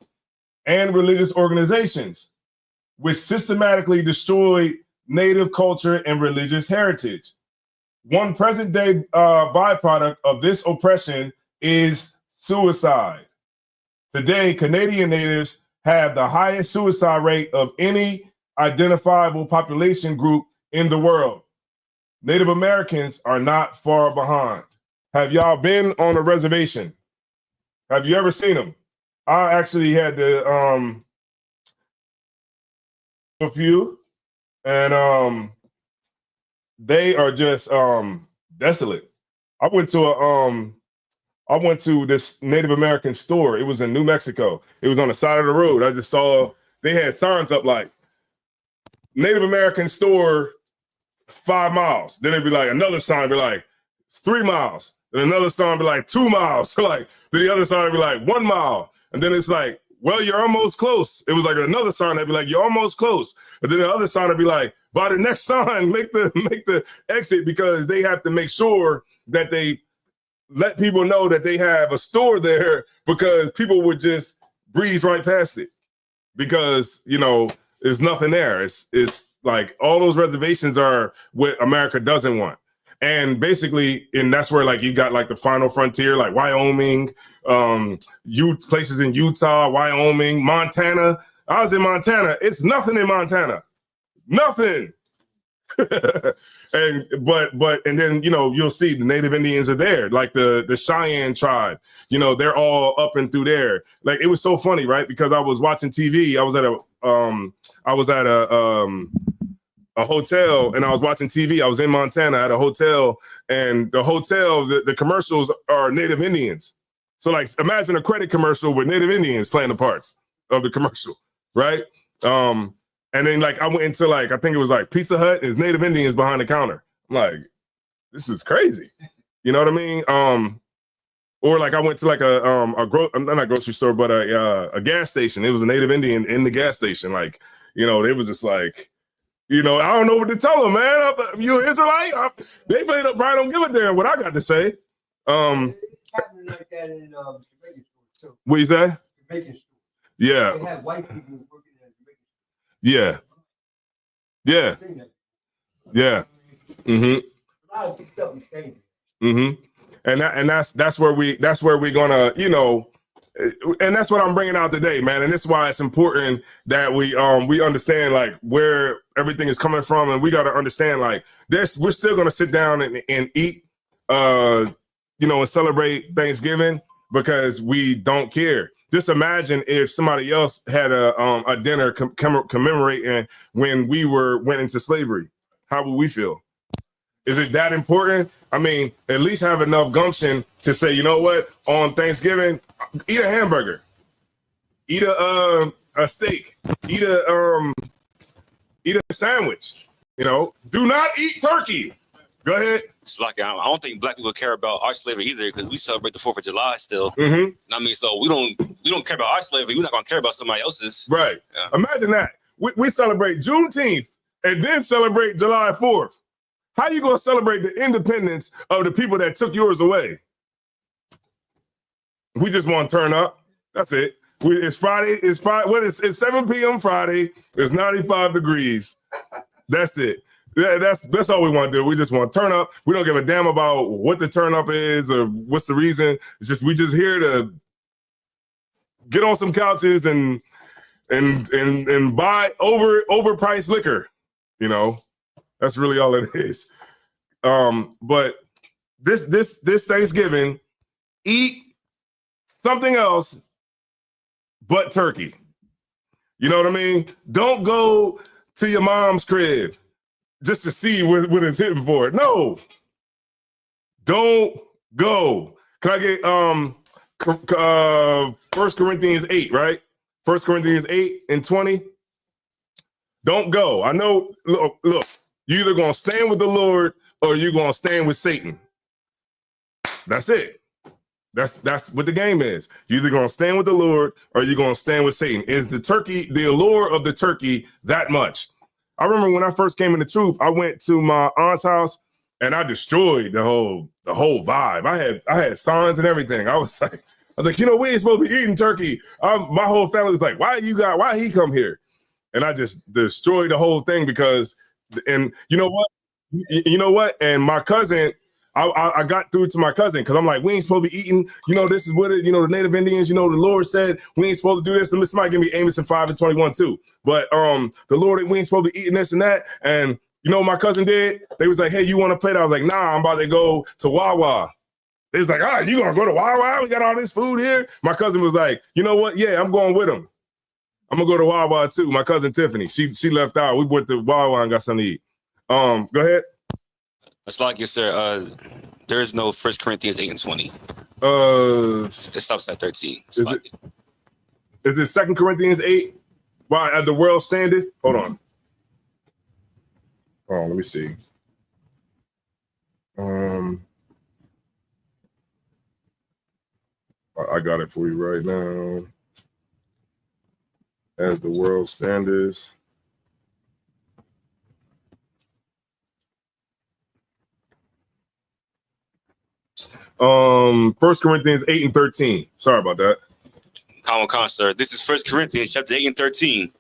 and religious organizations, which systematically destroyed native culture and religious heritage. One present-day byproduct of this oppression is suicide. Today, Canadian natives have the highest suicide rate of any identifiable population group in the world. Native Americans are not far behind. Have y'all been on a reservation? Have you ever seen them? I actually had to a few, and they are just desolate. I went to this Native American store. It was in New Mexico. It was on the side of the road. I just saw they had signs up like Native American store 5 miles. Then it'd be like another sign be like 3 miles. And another sign be like 2 miles. So like then the other sign would be like 1 mile. And then it's like, well, you're almost close. It was like another sign that'd be like, you're almost close. And then the other sign would be like, by the next sign, make the exit, because they have to make sure that they let people know that they have a store there, because people would just breeze right past it because, you know, there's nothing there. It's like all those reservations are what America doesn't want. And basically, and that's where like you got like the final frontier, like Wyoming, places in Utah, Wyoming, Montana. I was in Montana. It's nothing in Montana. Nothing. and then, you know, you'll see the Native Indians are there, like the Cheyenne tribe, you know, they're all up and through there. Like, it was so funny, right? Because I was watching TV. I was at a hotel and I was watching TV. I was in Montana at a hotel, and the hotel, the commercials are Native Indians. So like, imagine a credit commercial with Native Indians playing the parts of the commercial, right? And then like I went into like, I think it was like Pizza Hut, and Native Indians behind the counter. I'm like, this is crazy. You know what I mean? Or like I went to like not a grocery store, but a gas station. It was a Native Indian in the gas station. Like, you know, they was just like, you know, I don't know what to tell them, man. You an Israelite? They probably don't give a damn what I got to say. It's happening like that in Jamaican stores too. What you say? Jamaican stores. Yeah. They have white people working at Jamaican Yeah. Yeah. stores. Yeah. Mm-hmm. A lot of this stuff is changing. Mm-hmm. And that's where we're gonna, you know, and that's what I'm bringing out today, man. And this is why it's important that we understand like where everything is coming from, and we got to understand like this. We're still gonna sit down and eat and celebrate Thanksgiving because we don't care. Just imagine if somebody else had a dinner commemorating when we went into slavery. How would we feel? Is it that important? I mean, at least have enough gumption to say, you know what? On Thanksgiving, eat a hamburger, eat a steak, eat a sandwich. Do not eat turkey. Go ahead. It's like I don't think black people care about our slavery either because we celebrate the 4th of July still. Mm-hmm. I mean, so we don't care about our slavery. We're not gonna care about somebody else's. Right. Yeah. Imagine that. We celebrate Juneteenth and then celebrate July 4th. How you gonna celebrate the independence of the people that took yours away? We just want to turn up. That's it. It's Friday. It's 7 p.m. Friday. It's 95 degrees. That's it. That's all we want to do. We just want to turn up. We don't give a damn about what the turn up is or what's the reason. It's just we just here to get on some couches and buy overpriced liquor. That's really all it is. But this Thanksgiving, eat something else but turkey. You know what I mean? Don't go to your mom's crib just to see what it's hitting for. No. Don't go. Can I get 1 Corinthians 8, right? 1 Corinthians 8 and 20. Don't go. I know, look, you either gonna stand with the Lord or you're gonna stand with Satan. That's it. That's what the game is. You're either gonna stand with the Lord or you're gonna stand with Satan. Is the allure of the turkey that much? I remember when I first came in the truth, I went to my aunt's house and I destroyed the whole vibe. I had signs and everything. I was like, we ain't supposed to be eating turkey. My whole family was like, why he come here? And I just destroyed the whole thing because, and you know what? And my cousin, I got through to my cousin because I'm like, we ain't supposed to be eating, this is what it, the Native Indians, the Lord said we ain't supposed to do this. Somebody give me Amos 5:21 too. But the Lord, we ain't supposed to be eating this and that. And what my cousin did? They was like, hey, you want to play that? I was like, nah, I'm about to go to Wawa. They was like, all right, you gonna go to Wawa? We got all this food here. My cousin was like, you know what? Yeah, I'm going with him. I'm gonna go to Wawa too. My cousin Tiffany, she left out. We went to Wawa and got something to eat. Go ahead. It's like you said, there is no 1 Corinthians 8 and 20. It stops at 13. Is it 2 Corinthians 8? Why the world standeth? Hold on. Oh, let me see. I got it for you right now. As the world standeth. 1 Corinthians 8 and 13. Sorry about that. Common concert. This is 1 Corinthians chapter 8 and 13.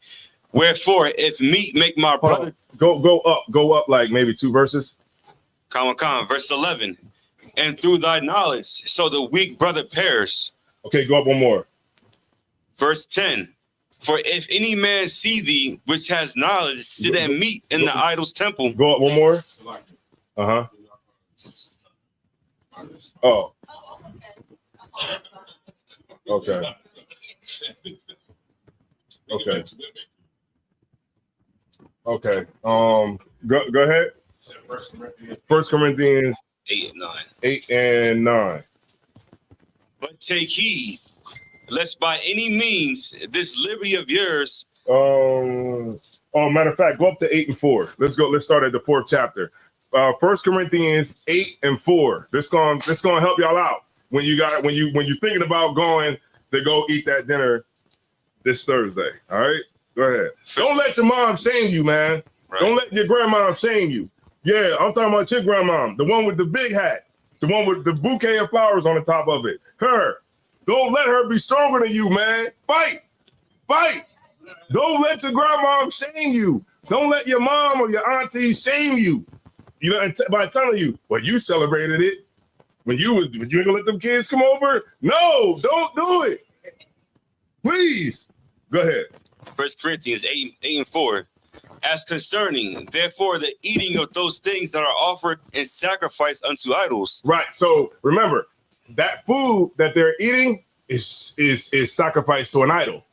Wherefore, if meat make my brother. Go up like maybe 2 verses. Common verse 11. And through thy knowledge, so the weak brother perish. Okay, go up one more. Verse 10. For if any man see thee, which has knowledge, sit and meat in the idol's temple. Go up one more. Uh-huh. Oh. Okay. Okay. Okay. Go ahead. 1 Corinthians 8 and 9. 8 and 9. But take heed, lest by any means this liberty of yours. Matter of fact, go up to 8 and 4. Let's start at the 4th chapter. 1 Corinthians 8 and 4. This gonna help y'all out when you're thinking about going to go eat that dinner this Thursday. All right, go ahead. Don't let your mom shame you, man. Right. Don't let your grandma shame you. Yeah, I'm talking about your grandma, the one with the big hat, the one with the bouquet of flowers on the top of it. Her. Don't let her be stronger than you, man. Fight. Don't let your grandma shame you. Don't let your mom or your auntie shame you. By telling you, well, you celebrated it when you ain't gonna let them kids come over. No, don't do it. Please, go ahead. 1 Corinthians 8 and 4. As concerning, therefore, the eating of those things that are offered in sacrifice unto idols. Right. So remember, that food that they're eating is sacrificed to an idol,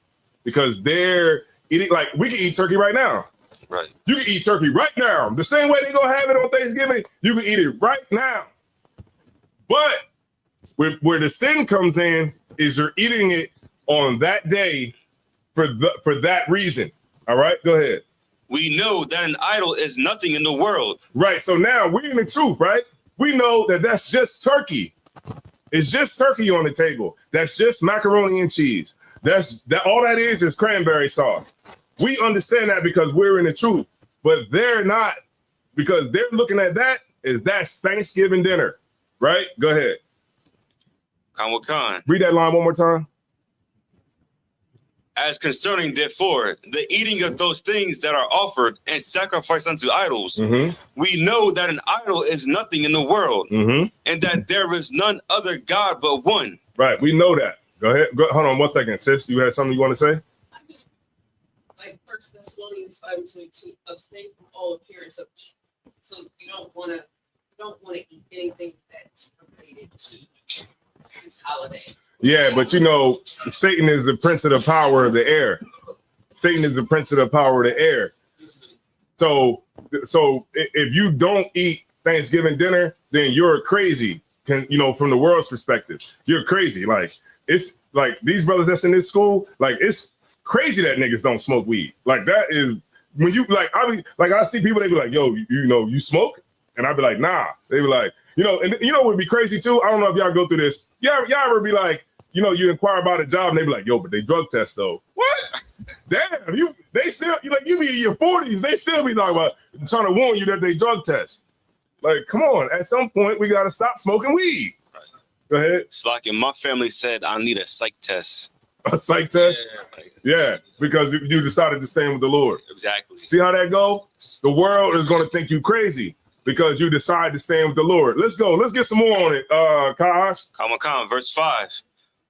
because they're eating, like, we can eat turkey right now. Right. You can eat turkey right now. The same way they're gonna have it on Thanksgiving, you can eat it right now. But where the sin comes in is you're eating it on that day for that reason. All right, go ahead. We know that an idol is nothing in the world. Right. So now we're in the truth, right? We know that that's just turkey. It's just turkey on the table. That's just macaroni and cheese. All that is cranberry sauce. We understand that because we're in the truth, but they're not, because they're looking at that as that's Thanksgiving dinner, right? Go ahead. Khan. Read that line one more time. As concerning, therefore, the eating of those things that are offered and sacrificed unto idols, Mm-hmm. we know that an idol is nothing in the world, Mm-hmm. and that there is none other God but one. Right. We know that. Go ahead. Hold on 1 second, sis. You had something you want to say? I just, like 1 Thessalonians 5:22, abstain from all appearance of evil. So you don't want to eat anything that's related to this holiday. Yeah, but you know, Satan is the prince of the power of the air. Satan is the prince of the power of the air. So if you don't eat Thanksgiving dinner, then you're crazy. From the world's perspective, you're crazy. Like, it's like these brothers that's in this school, like, it's crazy that niggas don't smoke weed. Like, that is when you I see people, they be like, yo, you smoke? And I'd be like, nah. They be like, and what would be crazy too? I don't know if y'all go through this. Y'all ever be like, you inquire about a job and they be like, yo, but they drug test though. What? Damn, they still, you be in your 40s, they still be talking about trying to warn you that they drug test. Like, come on, at some point we gotta stop smoking weed. Right. Go ahead. It's like my family said, I need a psych test. A psych test? Yeah, because you decided to stand with the Lord. Exactly. See how that go? The world is gonna think you crazy because you decide to stand with the Lord. Let's go. Let's get some more on it. Kash. Khan, verse 5.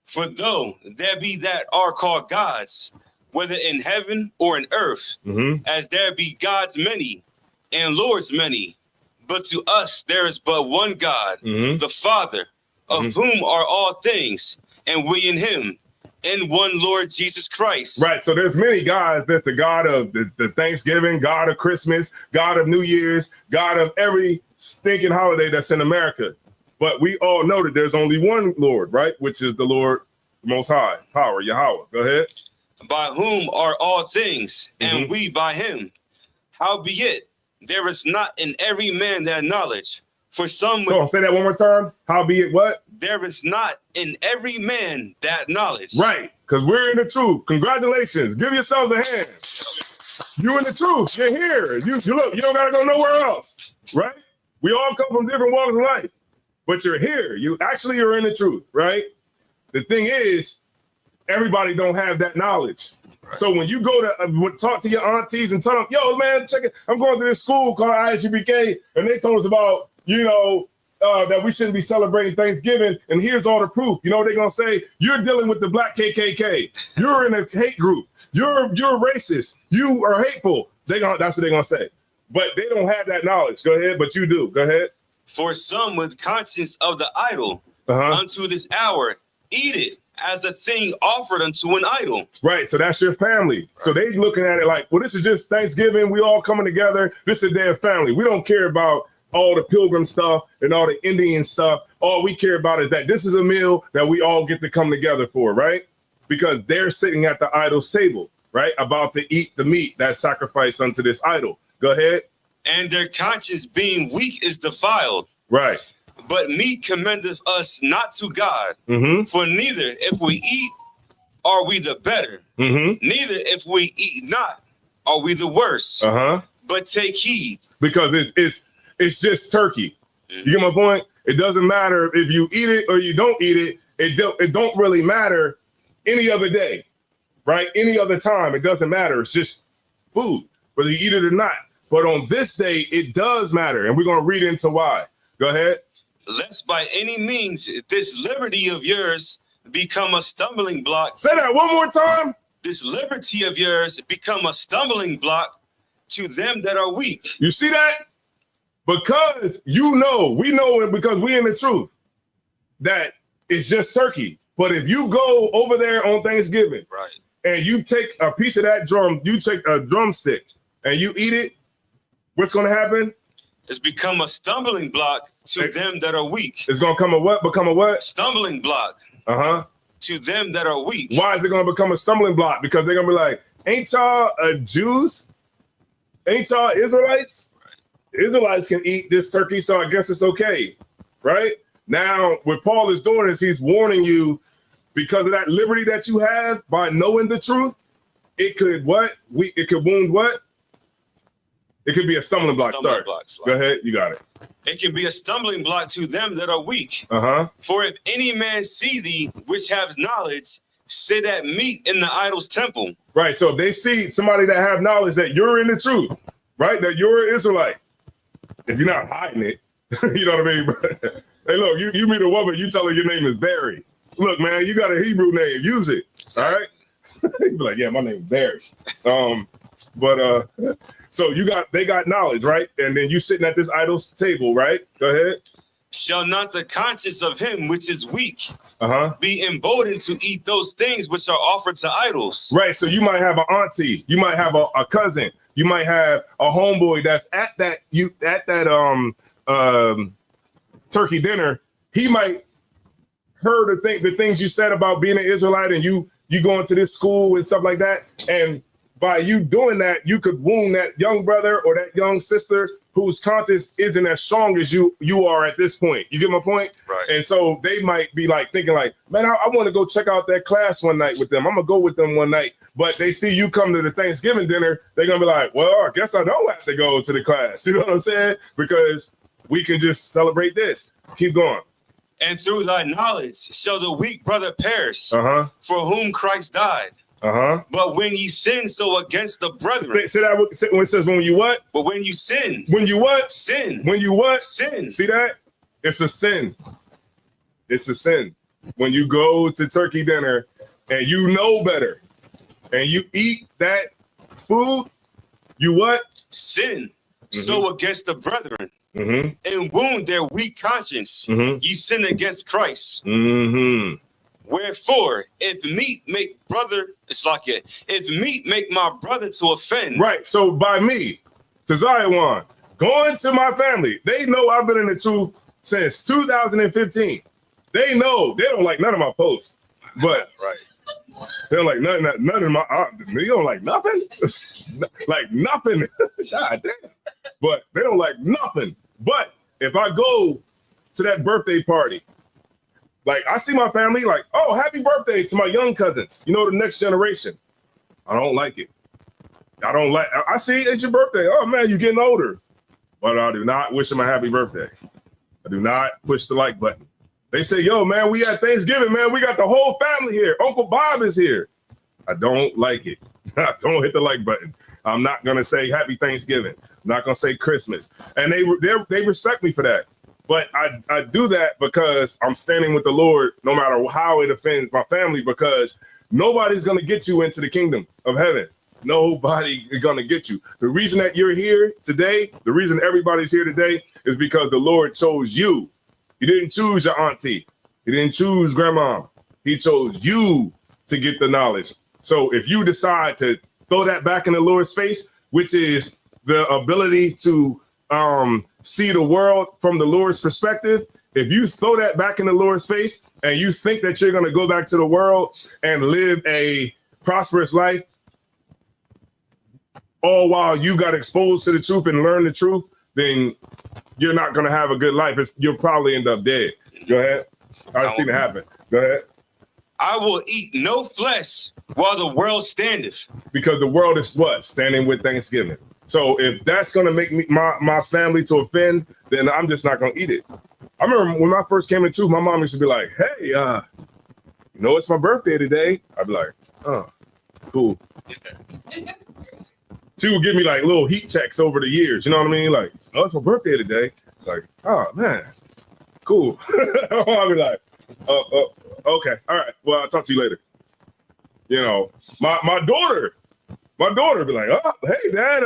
For though there be that are called gods, whether in heaven or in earth, as there be gods many and lords many, but to us there is but one God, the Father, of whom are all things, and we in him, and one Lord Jesus Christ. Right. So there's many gods. That's the God of the Thanksgiving, God of Christmas, God of New Year's, God of every stinking holiday that's in America. But we all know that there's only one Lord, right? Which is the Lord Most High, power, Yahweh. Go ahead. By whom are all things, and we by him. Howbeit, there is not in every man that knowledge. For some, Go on, say that one more time. Howbeit what? There is not in every man that knowledge. Right, because we're in the truth. Congratulations. Give yourselves a hand. You're in the truth. You're here. You look, you don't gotta go nowhere else. Right? We all come from different walks of life. But you're here. You actually are in the truth, right? The thing is, everybody don't have that knowledge. Right. So when you go to talk to your aunties and tell them, yo, man, check it. I'm going to this school called ISUPK, and they told us about, that we shouldn't be celebrating Thanksgiving, and here's all the proof. You know what they're going to say? You're dealing with the black KKK. You're in a hate group. You're racist. You are hateful. That's what they're going to say. But they don't have that knowledge. Go ahead, but you do. Go ahead. For some with conscience of the idol, unto this hour, eat it as a thing offered unto an idol. Right, so that's your family. Right. So they looking at it like, well, this is just Thanksgiving. We all coming together. This is their family. We don't care about all the pilgrim stuff and all the Indian stuff. All we care about is that this is a meal that we all get to come together for, right? Because they're sitting at the idol's table, right? About to eat the meat that's sacrificed unto this idol. Go ahead. And their conscience being weak is defiled. Right. But meat commendeth us not to God. For neither if we eat are we the better. Neither if we eat not are we the worse. But take heed. Because it's just turkey. You get my point? It doesn't matter if you eat it or you don't eat it. It don't really matter any other day, right? Any other time, it doesn't matter. It's just food, whether you eat it or not. But on this day, it does matter. And we're going to read into why. Go ahead. Lest by any means this liberty of yours become a stumbling block. Say that one more time. This liberty of yours become a stumbling block to them that are weak. You see that? Because we know, and because we in the truth, that it's just turkey. But if you go over there on Thanksgiving Right. and you take a piece of that drum, you take a drumstick and you eat it, what's going to happen? It's become a stumbling block to them that are weak. It's going to come a what? Become a what? Stumbling block Uh-huh. to them that are weak. Why is it going to become a stumbling block? Because they're going to be like, ain't y'all Jews? Ain't y'all Israelites? Israelites can eat this turkey, so I guess it's okay, right? Now, what Paul is doing is he's warning you because of that liberty that you have by knowing the truth. It could what? It could wound what? It could be a stumbling block. Stumbling Start. blocks. Go ahead, you got it. It can be a stumbling block to them that are weak. Uh-huh. For if any man see thee, which has knowledge, sit at meat in the idol's temple. Right. So if they see somebody that have knowledge that you're in the truth, right? That you're an Israelite. If you're not hiding it, you know what I mean? Hey, look, you meet a woman, you tell her your name is Barry. Look, man, you got a Hebrew name, use it. All right. You be like, yeah, my name is Barry. So they got knowledge, right? And then you sitting at this idol's table, right? Go ahead. Shall not the conscience of him which is weak Uh-huh. be emboldened to eat those things which are offered to idols? Right. So you might have an auntie, you might have a cousin, you might have a homeboy that's at that turkey dinner. He might heard the things you said about being an Israelite and you going to this school and stuff like that. And by you doing that, you could wound that young brother or that young sister whose conscience isn't as strong as you are at this point. You get my point? Right. And so they might be like thinking like, man, I want to go check out that class one night with them. I'm gonna go with them one night. But they see you come to the Thanksgiving dinner, they're gonna be like, well, I guess I don't have to go to the class. You know what I'm saying? Because we can just celebrate this. Keep going. And through thy knowledge shall the weak brother perish, Uh-huh. for whom Christ died. Uh-huh. But when ye sin so against the brethren, Say that when it says when you what? but when you sin, When you what? sin, When you what? sin. See that? It's a sin. It's a sin. When you go to turkey dinner and you know better and you eat that food, you what? Sin so against the brethren, Mm-hmm. and wound their weak conscience, Mm-hmm. ye sin against Christ. Mm-hmm. Wherefore, if meat make brother, it's like it. If meat make my brother to offend, Right. So by me, to Zion, going to my family, they know I've been in the truth since 2015. They know they don't like none of my posts, but right, they don't like none of my. They don't like nothing, like nothing. God damn. But they don't like nothing. But if I go to that birthday party, like I see my family, like, oh, happy birthday to my young cousins. You know, the next generation. I don't like it. I see it's your birthday. Oh man, you're getting older. But I do not wish them a happy birthday. I do not push the like button. They say, yo, man, we at Thanksgiving, man. We got the whole family here. Uncle Bob is here. I don't like it. Don't hit the like button. I'm not gonna say happy Thanksgiving. I'm not gonna say Christmas. And they respect me for that. But I do that because I'm standing with the Lord, no matter how it offends my family, because nobody's gonna get you into the kingdom of heaven. Nobody is gonna get you. The reason that you're here today, the reason everybody's here today is because the Lord chose you. He didn't choose your auntie. He didn't choose grandma. He chose you to get the knowledge. So if you decide to throw that back in the Lord's face, which is the ability to see the world from the Lord's perspective, if you throw that back in the Lord's face and you think that you're going to go back to the world and live a prosperous life, all while you got exposed to the truth and learn the truth, then you're not going to have a good life. You'll probably end up dead. Go ahead. I've seen it happen. Go ahead. I will eat no flesh while the world standeth. Because the world is what? Standing with Thanksgiving. So if that's going to make me my family to offend, then I'm just not going to eat it. I remember when I first came into, my mom used to be like, hey, you know, it's my birthday today. I'd be like, oh, cool. She would give me like little heat checks over the years. You know what I mean? Like, oh, it's my birthday today. Like, oh, man, cool. I'd be like, okay. All right. Well, I'll talk to you later. You know, my daughter My daughter would be like, oh, hey, Dad,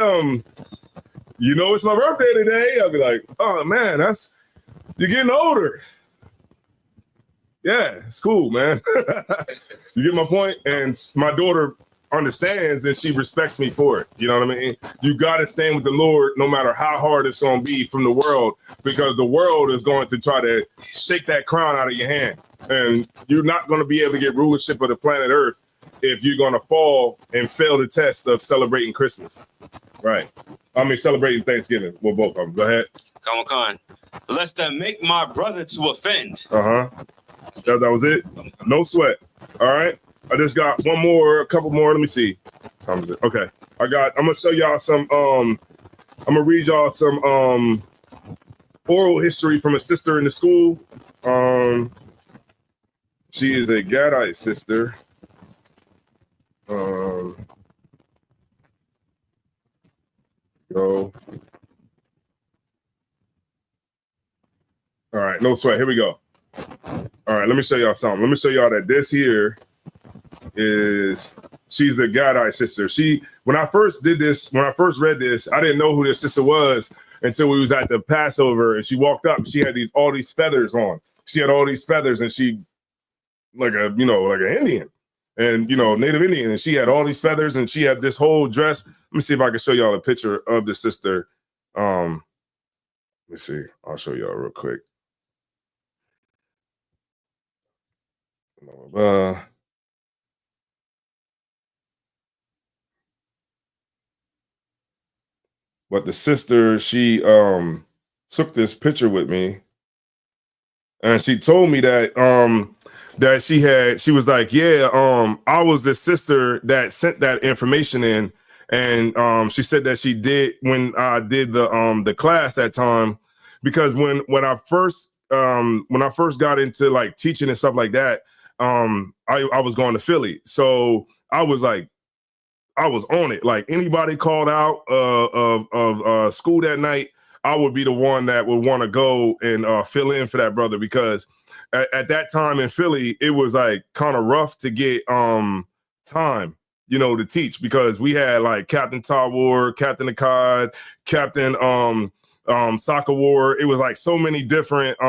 you know it's my birthday today. I'll be like, oh, man, you're getting older. Yeah, it's cool, man. You get my point? And my daughter understands and she respects me for it. You know what I mean? You got to stand with the Lord no matter how hard it's going to be from the world, because the world is going to try to shake that crown out of your hand. And you're not going to be able to get rulership of the planet Earth if you're going to fall and fail the test of celebrating Christmas. Right. I mean, celebrating Thanksgiving. Well, both of them. Go ahead. Common Con. Lest that make my brother to offend. Uh-huh. That was it. No sweat. All right. I just got a couple more. Let me see. What time is it? Okay. I'm gonna show y'all some I'm gonna read y'all some oral history from a sister in the school. She is a Gadite sister. Go. All right, no sweat. Here we go. All right, let me show y'all something. Let me show y'all that this here she's a Gadite sister. When I first read this, I didn't know who this sister was until we was at the Passover, and she walked up. She had all these feathers on. She had all these feathers, and she like an Indian, and Native Indian, and she had all these feathers, and she had this whole dress. Let me see if I can show y'all a picture of the sister. Let me see. I'll show y'all real quick. But the sister, she took this picture with me, and she told me that she was like, yeah, I was the sister that sent that information in, and she said that she did when I did the class that time, because when I first got into like teaching and stuff like that, I was going to Philly, so I was on it. Like anybody called out of school that night, I would be the one that would want to go and fill in for that brother, because at that time in Philly, it was like kind of rough to get time, to teach, because we had like Captain Todd Ward, Captain Akkad, Captain Soccer Ward. It was like so many different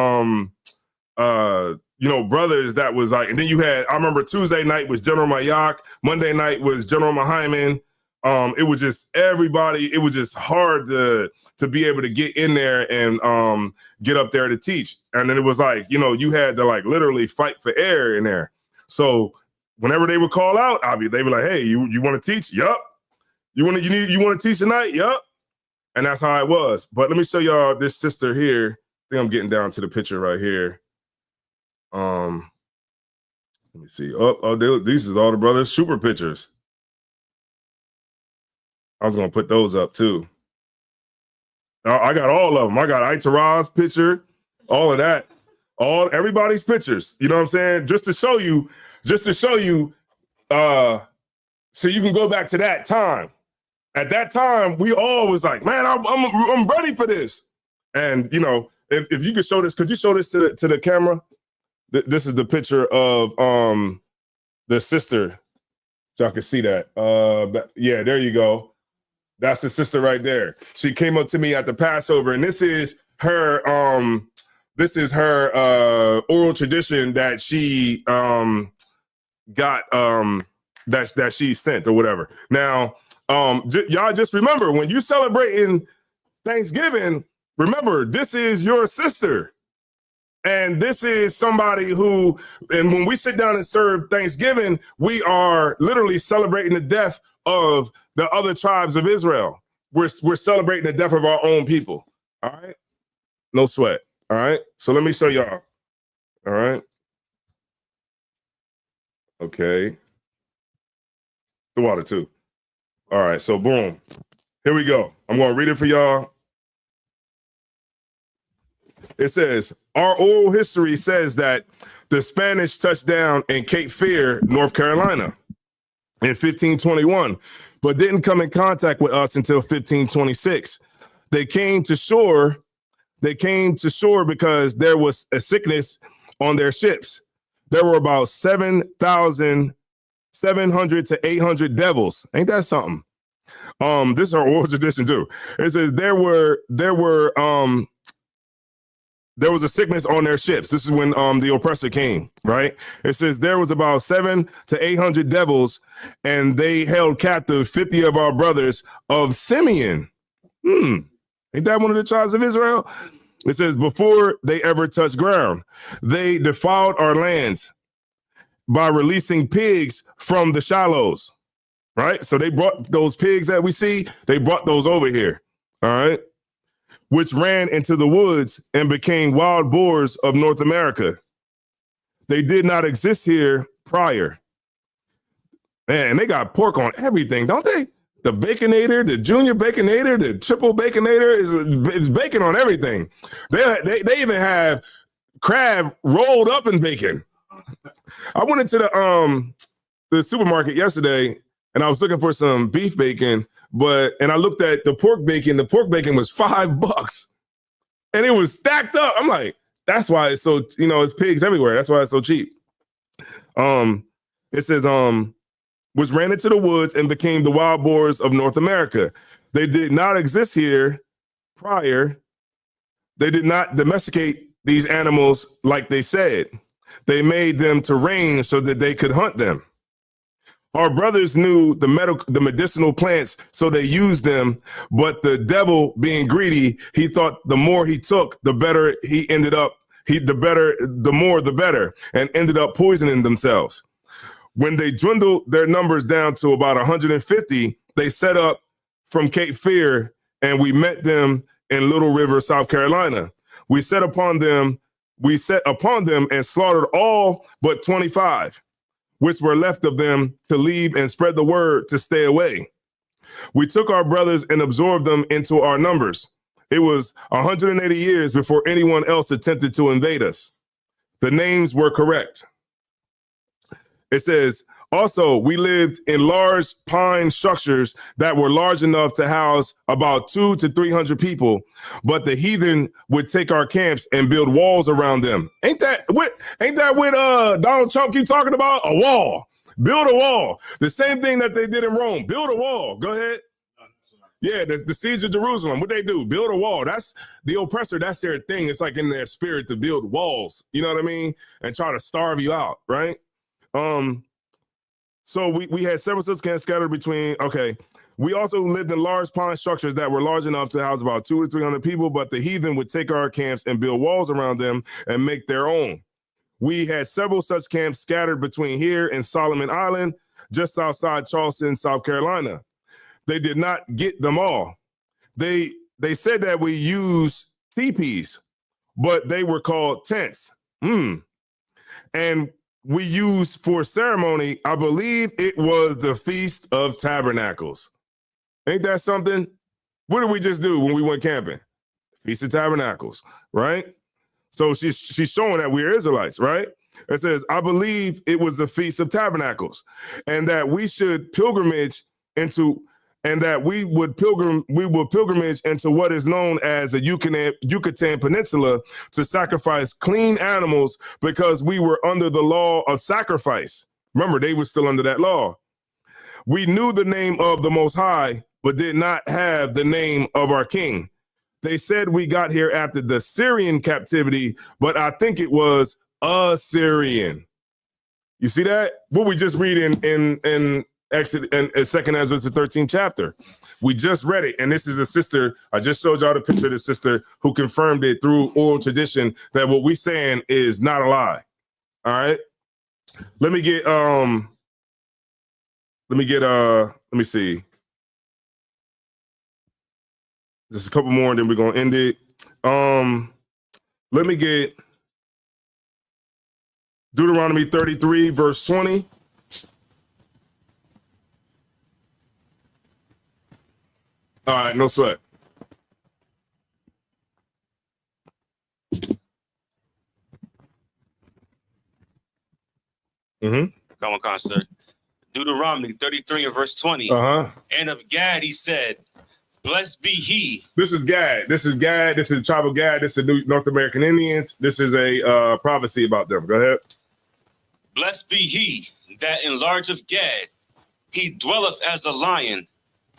brothers that was like, and then you had, I remember Tuesday night was General Mayak, Monday night was General Mahyman. It was just everybody, it was just hard to be able to get in there and get up there to teach. And then it was like, you had to like literally fight for air in there. So whenever they would call out, they were like, hey, you want to teach? Yup. You want to teach tonight? Yup. And that's how it was. But let me show y'all this sister here. I think I'm getting down to the picture right here. Let me see. These are all the brothers' super pictures. I was gonna put those up too. I got all of them. I got Itaraz's picture, all of that, everybody's pictures. You know what I'm saying? Just to show you, so you can go back to that time. At that time, we all was like, man, I'm ready for this. And if you could show this, could you show this to the camera? This is the picture of the sister. Y'all can see that. Yeah, there you go. That's the sister right there. She came up to me at the Passover, and this is her oral tradition that she got that she sent or whatever. Now, y'all just remember, when you celebrating Thanksgiving, remember this is your sister. And this is somebody who, and when we sit down and serve Thanksgiving, we are literally celebrating the death of the other tribes of Israel. We're celebrating the death of our own people. All right. No sweat. All right. So let me show y'all. All right. Okay. The water too. All right. So boom. Here we go. I'm going to read it for y'all. It says, our oral history says that the Spanish touched down in Cape Fear, North Carolina in 1521, but didn't come in contact with us until 1526. They came to shore because there was a sickness on their ships. There were about 7,700 to 800 devils. Ain't that something? This is our oral tradition too. It says there was a sickness on their ships. This is when the oppressor came, right? It says there was about 700 to 800 devils, and they held captive 50 of our brothers of Simeon. Ain't that one of the tribes of Israel? It says before they ever touched ground, they defiled our lands by releasing pigs from the shallows, right? So they brought those pigs that we see, they brought those over here, all right? Which ran into the woods and became wild boars of North America. They did not exist here prior. Man, they got pork on everything, don't they? The Baconator, the Junior Baconator, the Triple Baconator is bacon on everything. They even have crab rolled up in bacon. I went into the supermarket yesterday and I was looking for some beef bacon, and I looked at the pork bacon. The pork bacon was $5 and it was stacked up. I'm like, that's why it's so, it's pigs everywhere. That's why it's so cheap. It says, which ran into the woods and became the wild boars of North America. They did not exist here prior. They did not domesticate these animals like they said. They made them to range so that they could hunt them. Our brothers knew the medicinal plants, so they used them. But the devil, being greedy, he thought the more he took, the better he ended up. The more, the better, and ended up poisoning themselves. When they dwindled their numbers down to about 150, they set up from Cape Fear, and we met them in Little River, South Carolina. We set upon them and slaughtered all but 25, which were left of them, to leave and spread the word to stay away. We took our brothers and absorbed them into our numbers. It was 180 years before anyone else attempted to invade us. The names were correct. It says, also, we lived in large pine structures that were large enough to house about 200 to 300 people, but the heathen would take our camps and build walls around them. Ain't that what Donald Trump keep talking about? A wall. Build a wall. The same thing that they did in Rome. Build a wall. Go ahead. Yeah, the siege of Jerusalem. What they do? Build a wall. That's the oppressor. That's their thing. It's like in their spirit to build walls. You know what I mean? And try to starve you out, right? So we had several such camps scattered between, we also lived in large pine structures that were large enough to house about 200 to 300 people, but the heathen would take our camps and build walls around them and make their own. We had several such camps scattered between here and Solomon Island, just outside Charleston, South Carolina. They did not get them all. They said that we use teepees, but they were called tents. And we used for ceremony, I believe it was the Feast of Tabernacles. Ain't that something? What did we just do when we went camping? Feast of Tabernacles, right? So she's showing that we're Israelites, right? It says, I believe it was the Feast of Tabernacles, and that we should pilgrimage into, and that we would pilgrimage into what is known as the Yucatan Peninsula to sacrifice clean animals because we were under the law of sacrifice. Remember, they were still under that law. We knew the name of the Most High, but did not have the name of our king. They said we got here after the Syrian captivity, but I think it was Assyrian. You see that? What we just read in Exodus and 2nd Ezra, the 13th chapter. We just read it, and this is a sister. I just showed y'all the picture of the sister who confirmed it through oral tradition that what we saying is not a lie. All right. Let me see. Just a couple more, and then we're gonna end it. Let me get Deuteronomy 33, verse 20. All right, no sweat. Come on, sir. Deuteronomy 33 and verse 20. And of Gad he said, blessed be he. This is Gad. This is the tribe of Gad. This is the North American Indians. This is a prophecy about them. Go ahead. Blessed be he that in large of Gad, he dwelleth as a lion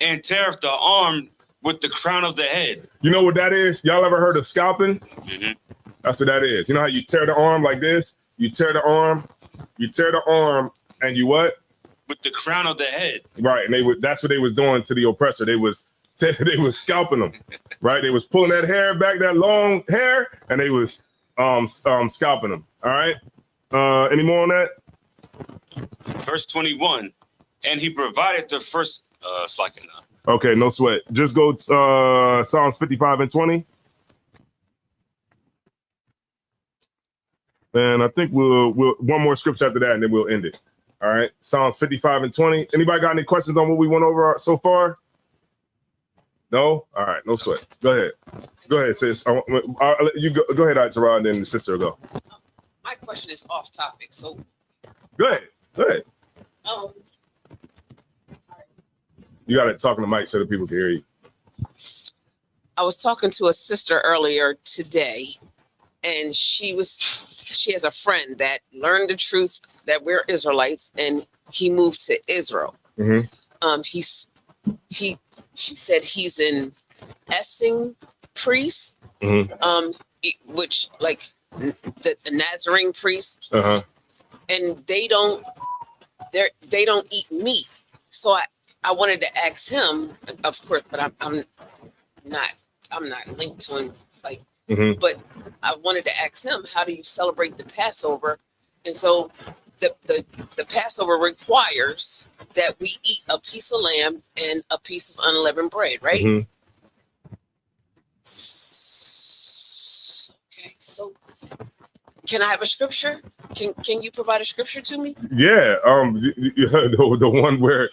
and teareth the arm with the crown of the head. You know what that is? Y'all ever heard of scalping? Mhm. That's what that is. You know how you tear the arm like this? You tear the arm, and you what? With the crown of the head. Right, and that's what they was doing to the oppressor. They was scalping them, right? They was pulling that hair back, that long hair, and they was scalping them. All right. Any more on that? Verse 21. And he provided the first slacking now. Okay, no sweat. Just go Psalms 55 and 20. And I think we'll one more scripture after that, and then we'll end it. All right, Psalms 55 and 20. Anybody got any questions on what we went over so far? No? All right, no sweat. Go ahead, sis. I'll let you go ahead, Tara, and then the sister will go. My question is off topic, so, Go ahead. um, You got to talk in the mic so that people can hear you. I was talking to a sister earlier today, and she has a friend that learned the truth that we're Israelites, and he moved to Israel. Mm-hmm. She said he's an Essene priest, Mm-hmm. which like the Nazarene priest, Uh-huh. and they don't eat meat. So I wanted to ask him, of course, but I'm not linked to him, like, Mm-hmm. but I wanted to ask him, how do you celebrate the Passover? And so the Passover requires that we eat a piece of lamb and a piece of unleavened bread, right? Mm-hmm. Okay, so can I have a scripture? Can you provide a scripture to me? Yeah. The one where,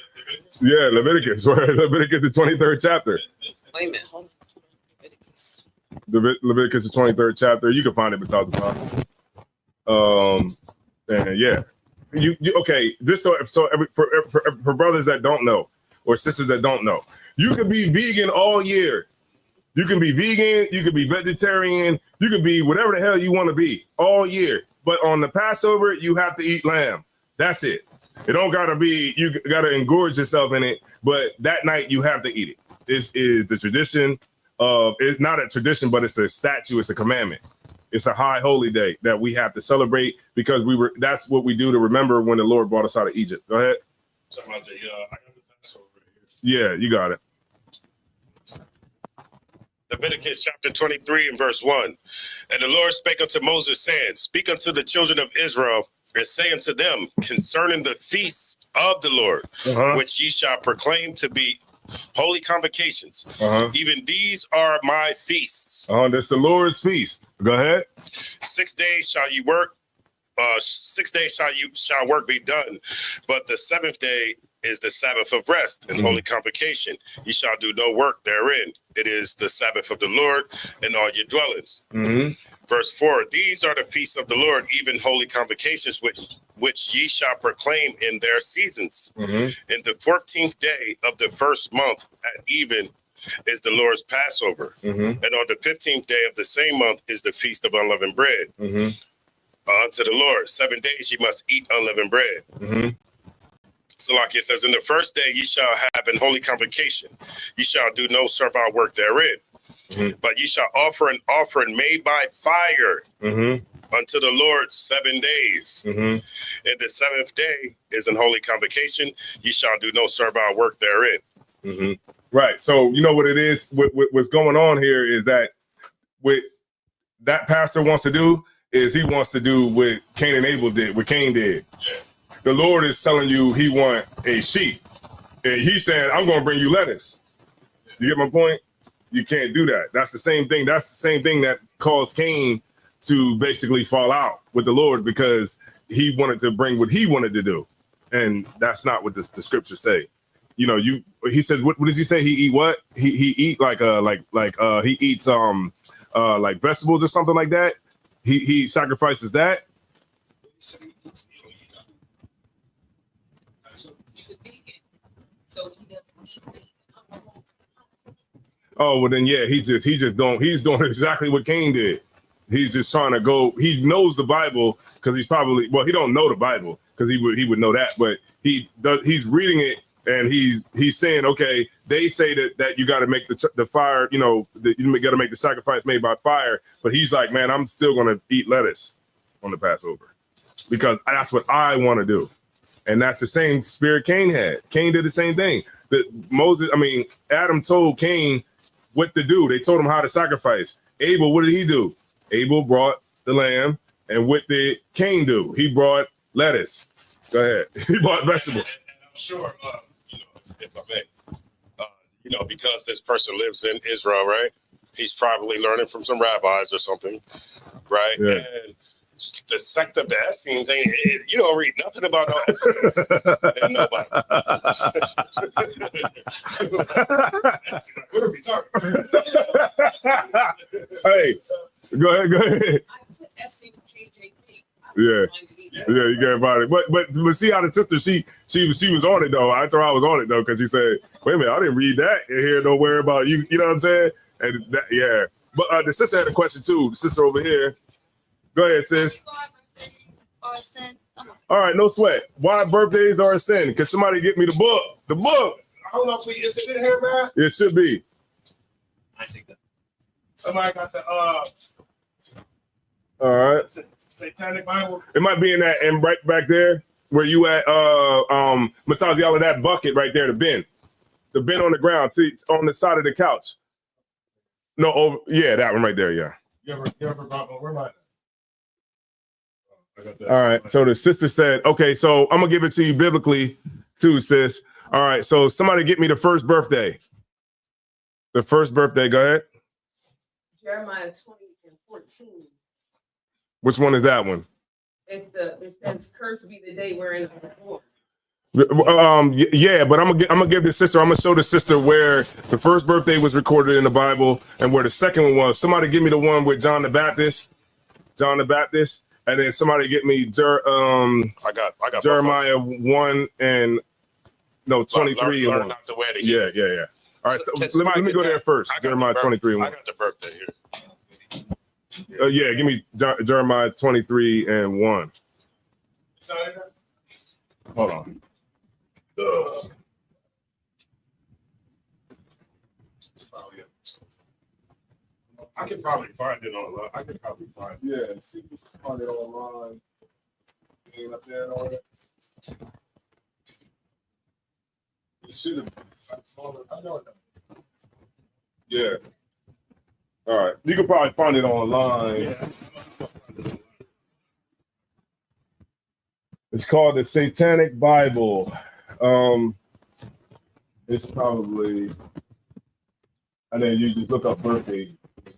yeah, Leviticus, where Leviticus, the 23rd chapter. Wait a minute, hold on. Leviticus. Leviticus, the 23rd chapter. You can find it, but and yeah, you okay? This for brothers that don't know or sisters that don't know, you can be vegan all year. You can be vegan, you can be vegetarian, you can be whatever the hell you want to be all year. But on the Passover, you have to eat lamb. That's it. It don't gotta be, you gotta engorge yourself in it, but that night you have to eat it. This is the tradition of, it's not a tradition, but it's a statute, it's a commandment. It's a high holy day that we have to celebrate because that's what we do to remember when the Lord brought us out of Egypt. Go ahead. Talking about I got the Passover right here. Yeah, you got it. Leviticus chapter 23 and verse 1. And the Lord spake unto Moses, saying, Speak unto the children of Israel, and say unto them concerning the feasts of the Lord, Uh-huh. which ye shall proclaim to be holy convocations. Uh-huh. Even these are my feasts. That's the Lord's feast. Go ahead. 6 days shall you work. 6 days shall work be done, but the seventh day is the Sabbath of rest and holy convocation. Ye shall do no work therein. It is the Sabbath of the Lord in all your dwellings. Mm-hmm. Verse 4, these are the feasts of the Lord, even holy convocations, which ye shall proclaim in their seasons. Mm-hmm. In the 14th day of the first month at even is the Lord's Passover. Mm-hmm. And on the 15th day of the same month is the feast of unleavened bread. Mm-hmm. Unto the Lord, 7 days ye must eat unleavened bread. Mm-hmm. So like it says, in the first day ye shall have an holy convocation. Ye shall do no servile work therein. Mm-hmm. But ye shall offer an offering made by fire Mm-hmm. unto the Lord 7 days. Mm-hmm. And the seventh day is an holy convocation. Ye shall do no servile work therein. Mm-hmm. Right. So you know what it is. What's going on here is that what that pastor wants to do is he wants to do what Cain and Abel did, what Cain did. Yeah. The Lord is telling you he want a sheep. And he's saying, I'm going to bring you lettuce. You get my point? You can't do that. That's the same thing. That's the same thing that caused Cain to basically fall out with the Lord because he wanted to bring what he wanted to do. And that's not what the scriptures say. You know, he says, what does he say? He eat what? He eat he eats like vegetables or something like that. He sacrifices that. He's a vegan, so he doesn't eat meat. Oh, well then, yeah, he's doing exactly what Cain did. He's just trying to go, he knows the Bible because he don't know the Bible because he would know that, but he's reading it And he's saying, okay, they say that you got to make the fire, you know, you got to make the sacrifice made by fire. But he's like, man, I'm still going to eat lettuce on the Passover because that's what I want to do. And that's the same spirit Cain had. Cain did the same thing. Adam told Cain what to do. They told him how to sacrifice. Abel, what did he do? Abel brought the lamb. And what did Cain do? He brought lettuce. Go ahead. He brought vegetables. And I'm sure, you know, if I may, you know, because this person lives in Israel, right? He's probably learning from some rabbis or something, right? Yeah. And the sect of the Essenes you don't read nothing about no Essenes. And nobody. What are we talking about? Hey, go ahead. I put SCKJP. Yeah. Yeah, you get about it. But see how the sister she was on it though. I told her I was on it though, because he said, wait a minute, I didn't read that in here nowhere about you. You know what I'm saying? And that, yeah. But the sister had a question too. The sister over here. Go ahead, sis. All right, no sweat. Why birthdays are a sin? Can somebody get me the book? The book. I don't know if is it in here, man? It should be. I think that. Somebody got the All right. Satanic Bible. It might be in that and right back there where you at Mataziala, that bucket right there, the bin. The bin on the ground, see, on the side of the couch. No, yeah, that one right there, yeah. You ever brought where am I? All right. So the sister said, okay, so I'm gonna give it to you biblically too, sis. All right. So somebody get me the first birthday. The first birthday. Go ahead. Jeremiah 20:14. Which one is that one? It says, "Cursed be the day wherein I was born." Yeah, but I'm gonna give the sister. I'm gonna show the sister where the first birthday was recorded in the Bible and where the second one was. Somebody give me the one with John the Baptist. John the Baptist. And then somebody get me I got Jeremiah 1 and 23 learn and 1. not the way to Yeah. hear. All right, Can so let me go there first. I got Jeremiah the 23 and I 1. got the birthday here. Yeah, give me Jeremiah 23 and 1. It's not in there? Hold on. It's probably it. I can probably find it online. I can probably find it. Yeah, see if you can find it online. Ain't up there and all that. It should have. I know it. Yeah. All right. You can probably find it online. It's called the Satanic Bible. It's probably, and then you just look up birthday.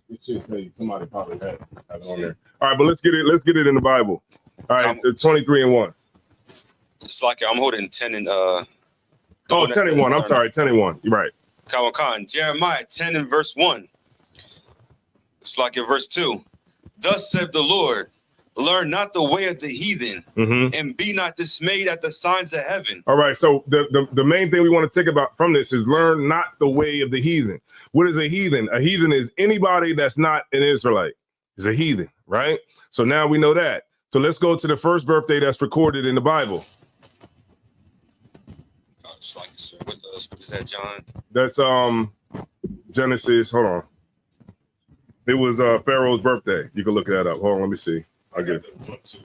It should tell you somebody probably had it on there. All right, but let's get it in the Bible. All right, 23 and 1. It's like I'm holding 10 and 10 and 1. I'm sorry, 10 and 1. You're right. Khan. Jeremiah 10 and verse 1. It's like in verse 2. Thus said the Lord, learn not the way of the heathen, and be not dismayed at the signs of heaven. All right, so the main thing we want to take about from this is learn not the way of the heathen. What is a heathen? A heathen is anybody that's not an Israelite. Is a heathen, right? So now we know that. So let's go to the first birthday that's recorded in the Bible. It's like, what is that, John? That's Genesis. Hold on. It was Pharaoh's birthday. You can look that up. Hold on, let me see. I got the one too.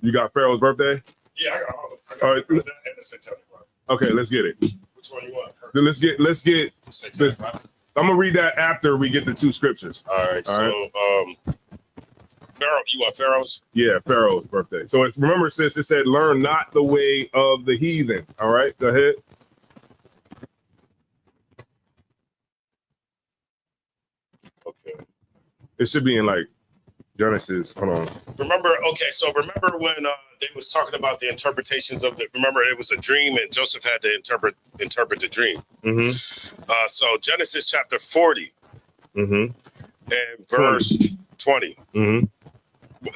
You got Pharaoh's birthday? Yeah, I got all of them. I got All right. that and the Satanic Bible. Okay, let's get it. Which one you want? Then let's get Satanic Bible. I'm gonna read that after we get the two scriptures. All right. Pharaoh, you want Pharaoh's? Yeah, Pharaoh's birthday. So it's, remember, sis, it said, learn not the way of the heathen. All right, go ahead. Okay. It should be in like Genesis. Hold on. Remember when they was talking about the interpretations of remember it was a dream and Joseph had to interpret the dream. So Genesis chapter 40 and verse 20.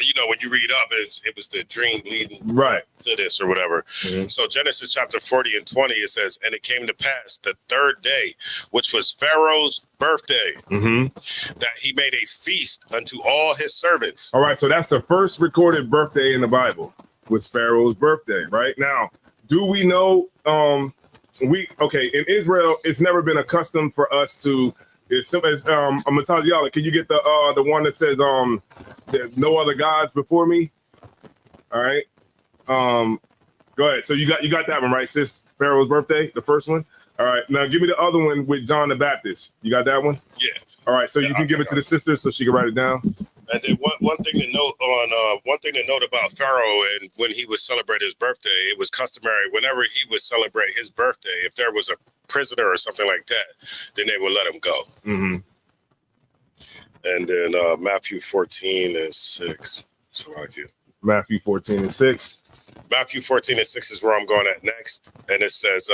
You know, when you read up, it was the dream leading Right. to this or whatever. So Genesis chapter 40 and 20, it says, and it came to pass the third day, which was Pharaoh's birthday, that he made a feast unto all his servants. All right, so that's the first recorded birthday in the Bible, was Pharaoh's birthday. Right now, do we know in Israel, it's never been a custom for us to. It's simple. I'm gonna tell y'all. Can you get the one that says there's no other gods before me? All right. Go ahead. So you got that one right, sis? Pharaoh's birthday, the first one. All right. Now give me the other one with John the Baptist. You got that one? Yeah. All right. So you can give it to the sister so she can write it down. And then one thing to note about Pharaoh, and when he would celebrate his birthday, it was customary whenever he would celebrate his birthday, if there was a prisoner or something like that, then they would let him go. Mm-hmm. And then Matthew 14:6. So like you. Matthew 14:6. Matthew 14:6 is where I'm going at next, and it says,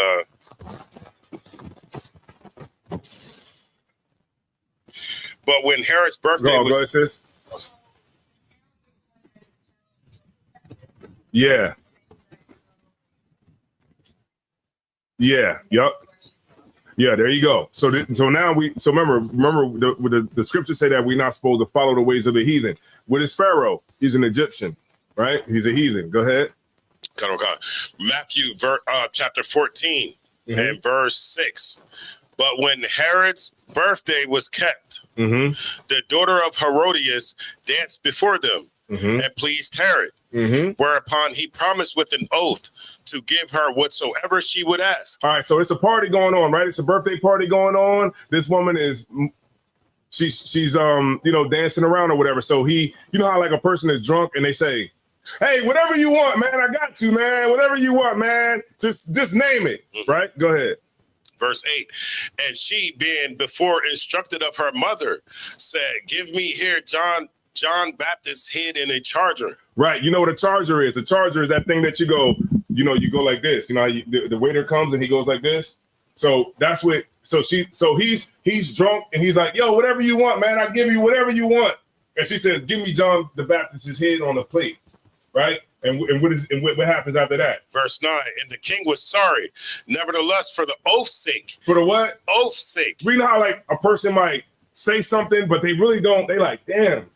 but when Herod's birthday Go was, ahead, sis. Yeah. Yeah. Yep. Yeah. There you go. So now remember the scriptures say that we're not supposed to follow the ways of the heathen. What is Pharaoh? He's an Egyptian, right? He's a heathen. Go ahead. Matthew chapter 14 and verse 6. But when Herod's birthday was kept, the daughter of Herodias danced before them and pleased Herod. Whereupon he promised with an oath to give her whatsoever she would ask. All right, so it's a party going on, right? It's a birthday party going on. This woman is she's dancing around or whatever. So you know how like a person is drunk and they say, "Hey, whatever you want, man, I got you, man. Whatever you want, man. Just name it." Right? Go ahead. Verse 8, and she, being before instructed of her mother, said, "Give me here John Baptist hid in a charger." Right. You know what a charger is? A charger is that thing that you go like this. You know, the waiter comes and he goes like this. So that's what. So he's drunk and he's like, "Yo, whatever you want, man. I'll give you whatever you want." And she says, "Give me John the Baptist's head on the plate." Right. And what happens after that? Verse 9, and the king was sorry, nevertheless, for the oath's sake. For the what? Oath's sake. We know how like a person might say something, but they really don't. They like, damn,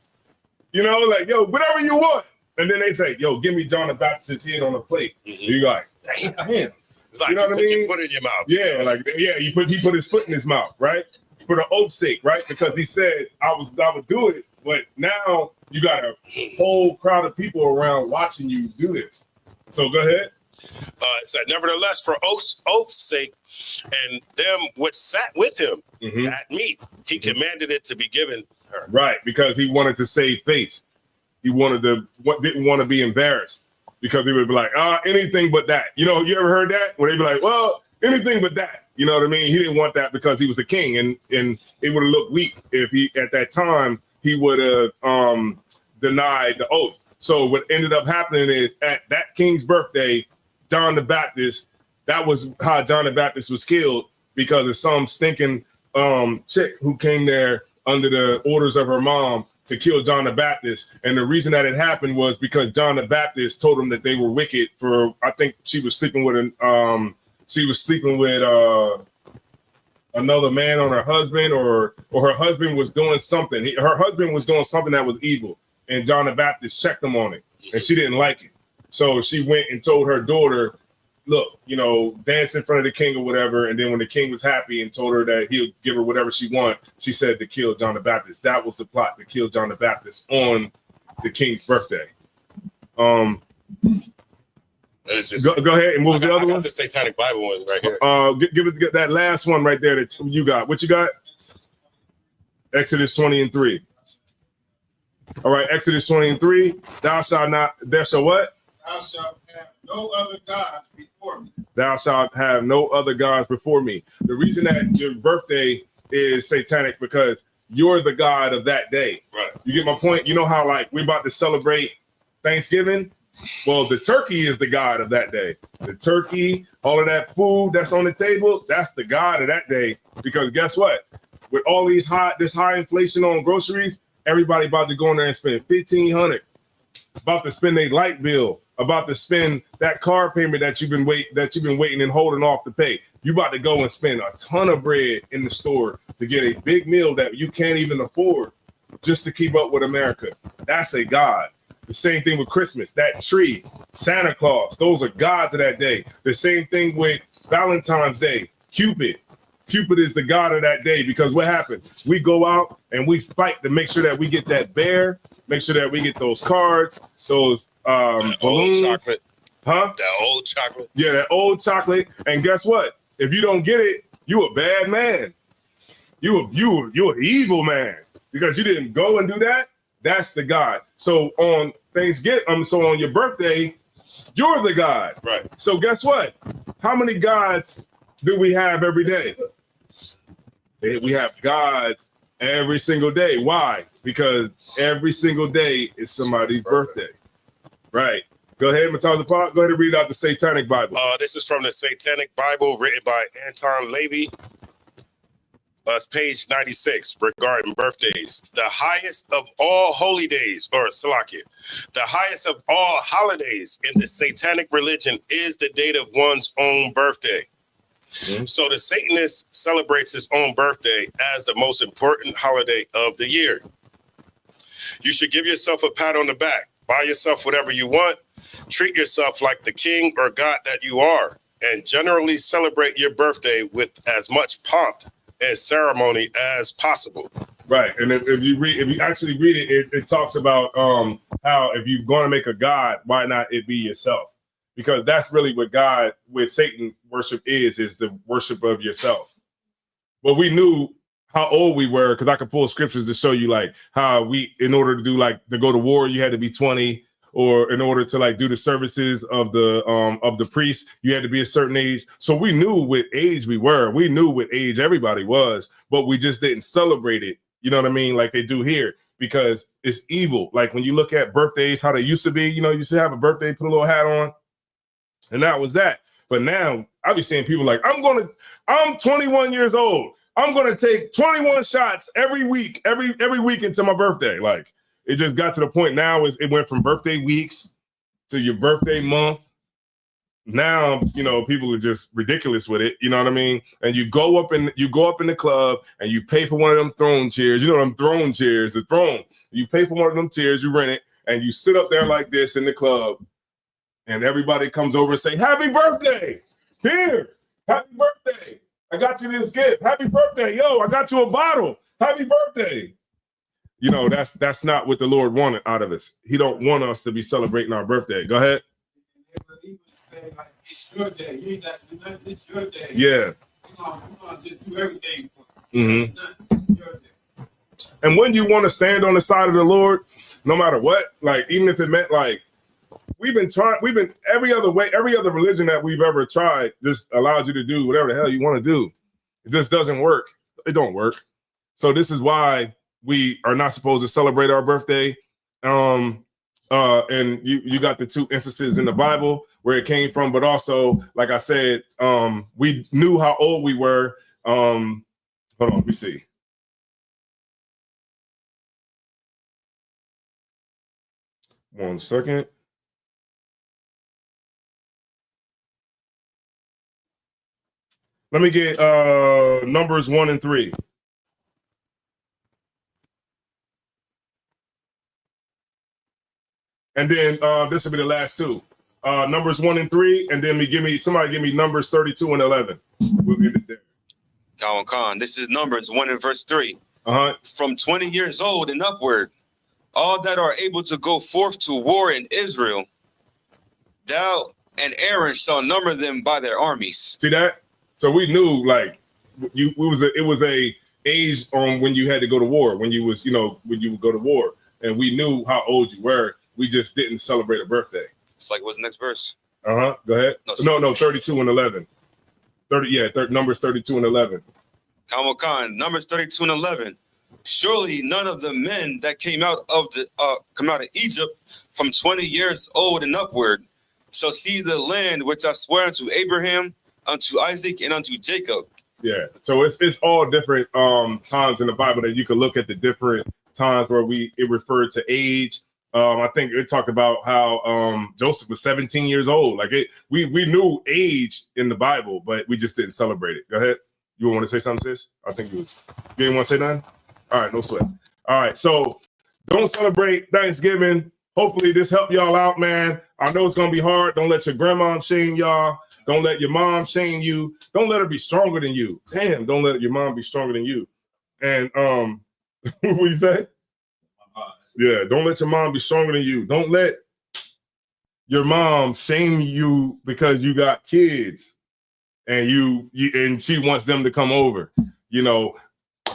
like, "Yo, whatever you want." And then they say, "Yo, give me John the Baptist's head on the plate." You like, damn. It's like you know what I put mean? your foot in your mouth. Yeah, he put his foot in his mouth, right? For the oath's sake, right? Because he said, I would do it, but now you got a whole crowd of people around watching you do this. So go ahead. It said, nevertheless, for oath's sake, and them which sat with him at meat, he commanded it to be given her. Right, because he wanted to save face. He didn't want to be embarrassed, because he would be like, anything but that. You ever heard that? Where they'd be like, well, anything but that. You know what I mean? He didn't want that because he was the king, and it would have looked weak if he, at that time, he would have denied the oath. So what ended up happening is at that king's birthday, John the Baptist, that was how John the Baptist was killed, because of some stinking chick who came there under the orders of her mom to kill John the Baptist. And the reason that it happened was because John the Baptist told them that they were wicked for, I think she was sleeping with another man on her husband, or her husband was doing something. Her husband was doing something that was evil, and John the Baptist checked him on it, and she didn't like it. So she went and told her daughter, "Look, dance in front of the king or whatever." And then when the king was happy and told her that he'll give her whatever she wants, she said to kill John the Baptist. That was the plot, to kill John the Baptist on the king's birthday. It's just, Go ahead. And what was the other I got one? the Satanic Bible one right here. Give it that last one right there that you got. What you got? Exodus 20:3. All right, Exodus 20:3. There shall what? Thou shalt have no other gods before me. Thou shalt have no other gods before me. The reason that your birthday is satanic, because you're the God of that day. Right. You get my point? You know how like we're about to celebrate Thanksgiving? Well, the turkey is the God of that day. The turkey, all of that food that's on the table, that's the God of that day. Because guess what? With all this high inflation on groceries, everybody about to go in there and spend $1,500. About to spend a light bill, about to spend that car payment that you've been waiting and holding off to pay. You about to go and spend a ton of bread in the store to get a big meal that you can't even afford just to keep up with America. That's a God. The same thing with Christmas, that tree, Santa Claus, those are gods of that day. The same thing with Valentine's Day, Cupid. Cupid is the god of that day because what happened? We go out and we fight to make sure that we get that bear, make sure that we get those cards, those Old balloons. chocolate. Huh? That old chocolate. Yeah, that old chocolate. And guess what? If you don't get it, you a bad man. You an evil man because you didn't go and do that. That's the God. So on Thanksgiving, so on your birthday, you're the God. Right. So guess what? How many gods do we have every day? We have gods every single day. Why? Because every single day is somebody's birthday. Right. Go ahead, Matanza Park. Go ahead and read out the Satanic Bible. This is from the Satanic Bible written by Anton Lavey. It's page 96 regarding birthdays. The highest of all holy days, or Salakia, the highest of all holidays in the Satanic religion is the date of one's own birthday. So the Satanist celebrates his own birthday as the most important holiday of the year. You should give yourself a pat on the back, buy yourself whatever you want, treat yourself like the king or god that you are, and generally celebrate your birthday with as much pomp and ceremony as possible. Right. And if you actually read it, it talks about how if you're going to make a god, why not it be yourself? Because that's really what God with Satan worship is the worship of yourself. But we knew how old we were because I could pull scriptures to show you like how we, in order to do like to go to war, you had to be 20, or in order to like do the services of the priest, you had to be a certain age. So we knew what age we knew what age everybody was, but we just didn't celebrate it. You know what I mean? Like they do here because it's evil. Like when you look at birthdays, how they used to be, you know, you used to have a birthday, put a little hat on. And that was that. But now I be seeing people like, I'm 21 years old. I'm going to take 21 shots every week until my birthday. Like it just got to the point now it went from birthday weeks to your birthday month. Now, you know, people are just ridiculous with it. You know what I mean? And you go up in the club and you pay for one of them throne chairs. You know, them throne chairs, the throne. You pay for one of them chairs, you rent it, and you sit up there like this in the club. And everybody comes over and say, happy birthday. Here, happy birthday. I got you this gift. Happy birthday. Yo, I got you a bottle. Happy birthday. You know, that's not what the Lord wanted out of us. He don't want us to be celebrating our birthday. Go ahead. It's your day. You ain't got to do nothing. It's your day. Yeah. You're gonna just do everything for you. It's your day. And when you want to stand on the side of the Lord, no matter what, like even if it meant like, we've been every other religion that we've ever tried just allows you to do whatever the hell you want to do. It just doesn't work. It don't work. So this is why we are not supposed to celebrate our birthday. And you got the two instances in the Bible where it came from, but also, like I said, we knew how old we were. Hold on, let me see. One second. Let me get Numbers 1 and 3. And then this will be the last two. Numbers 1 and 3, and then somebody give me Numbers 32 and 11. We'll get it there. Calvin Khan, this is Numbers 1 and verse 3. From 20 years old and upward, all that are able to go forth to war in Israel, thou and Aaron shall number them by their armies. See that? So we knew like it was a age on when you had to go to war, when you would go to war, and we knew how old you were. We just didn't celebrate a birthday. It's like, what's the next verse? Go ahead. No, 32 and 11. Numbers 32 and 11. Calvin Khan, Numbers 32 and 11. Surely none of the men that came out of Egypt from 20 years old and upward shall see the land which I swear unto Abraham, unto Isaac, and unto Jacob. Yeah. So it's all different times in the Bible that you can look at the different times where it referred to age. I think it talked about how Joseph was 17 years old. Like we knew age in the Bible, but we just didn't celebrate it. Go ahead. You want to say something, sis? I think you didn't want to say nothing? All right, no sweat. All right, so don't celebrate Thanksgiving. hopefully this helped y'all out, man. I know it's gonna be hard. Don't let your grandma shame y'all. Don't let your mom shame you. Don't let her be stronger than you. Damn, don't let your mom be stronger than you. And what you say? Yeah, don't let your mom be stronger than you. Don't let your mom shame you because you got kids and you and she wants them to come over. You know,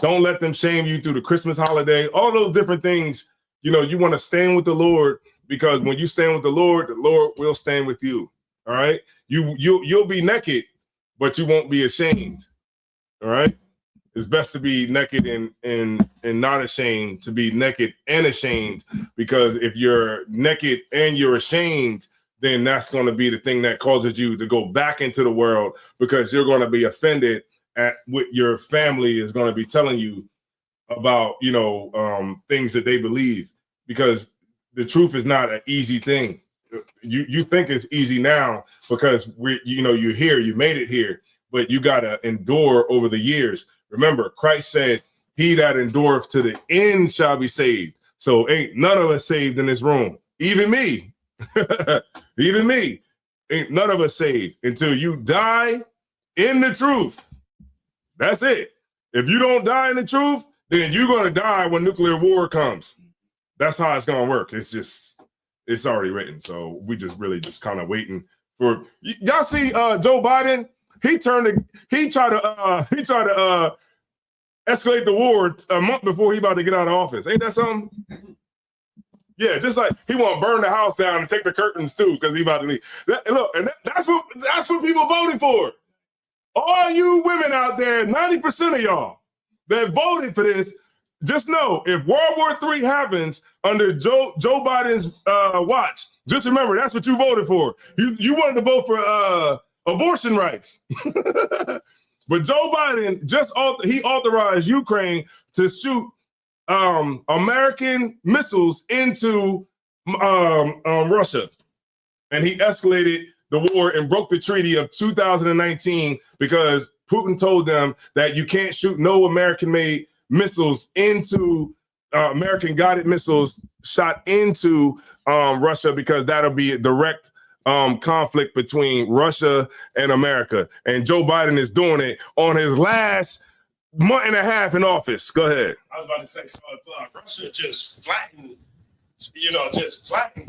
don't let them shame you through the Christmas holiday, all those different things. You know, you want to stand with the Lord, because when you stand with the Lord will stand with you. All right. You'll be naked, but you won't be ashamed. All right. It's best to be naked and not ashamed, to be naked and ashamed, because if you're naked and you're ashamed, then that's going to be the thing that causes you to go back into the world, because you're going to be offended at what your family is going to be telling you about, you know, things that they believe, because the truth is not an easy thing. You think it's easy now because you're here, you made it here, but you got to endure over the years. Remember, Christ said, he that endureth to the end shall be saved. So ain't none of us saved in this room. Even me. Even me. Ain't none of us saved until you die in the truth. That's it. If you don't die in the truth, then you're going to die when nuclear war comes. That's how it's going to work. It's already written. So we just really just kind of waiting for y'all. See Joe Biden, he tried to escalate the war a month before he about to get out of office. Ain't that something? Yeah, just like he want to burn the house down and take the curtains too, because he about to leave. That's what people voted for. All you women out there, 90% of y'all that voted for this, just know if World War III happens under Joe Biden's watch, just remember that's what you voted for. You wanted to vote for abortion rights. But Joe Biden he authorized Ukraine to shoot American missiles into Russia, and he escalated the war and broke the treaty of 2019 because Putin told them that you can't shoot no American-made missiles into American guided missiles shot into Russia, because that'll be a direct conflict between Russia and America. And Joe Biden is doing it on his last month and a half in office. Go ahead. I was about to say, so Russia just flattened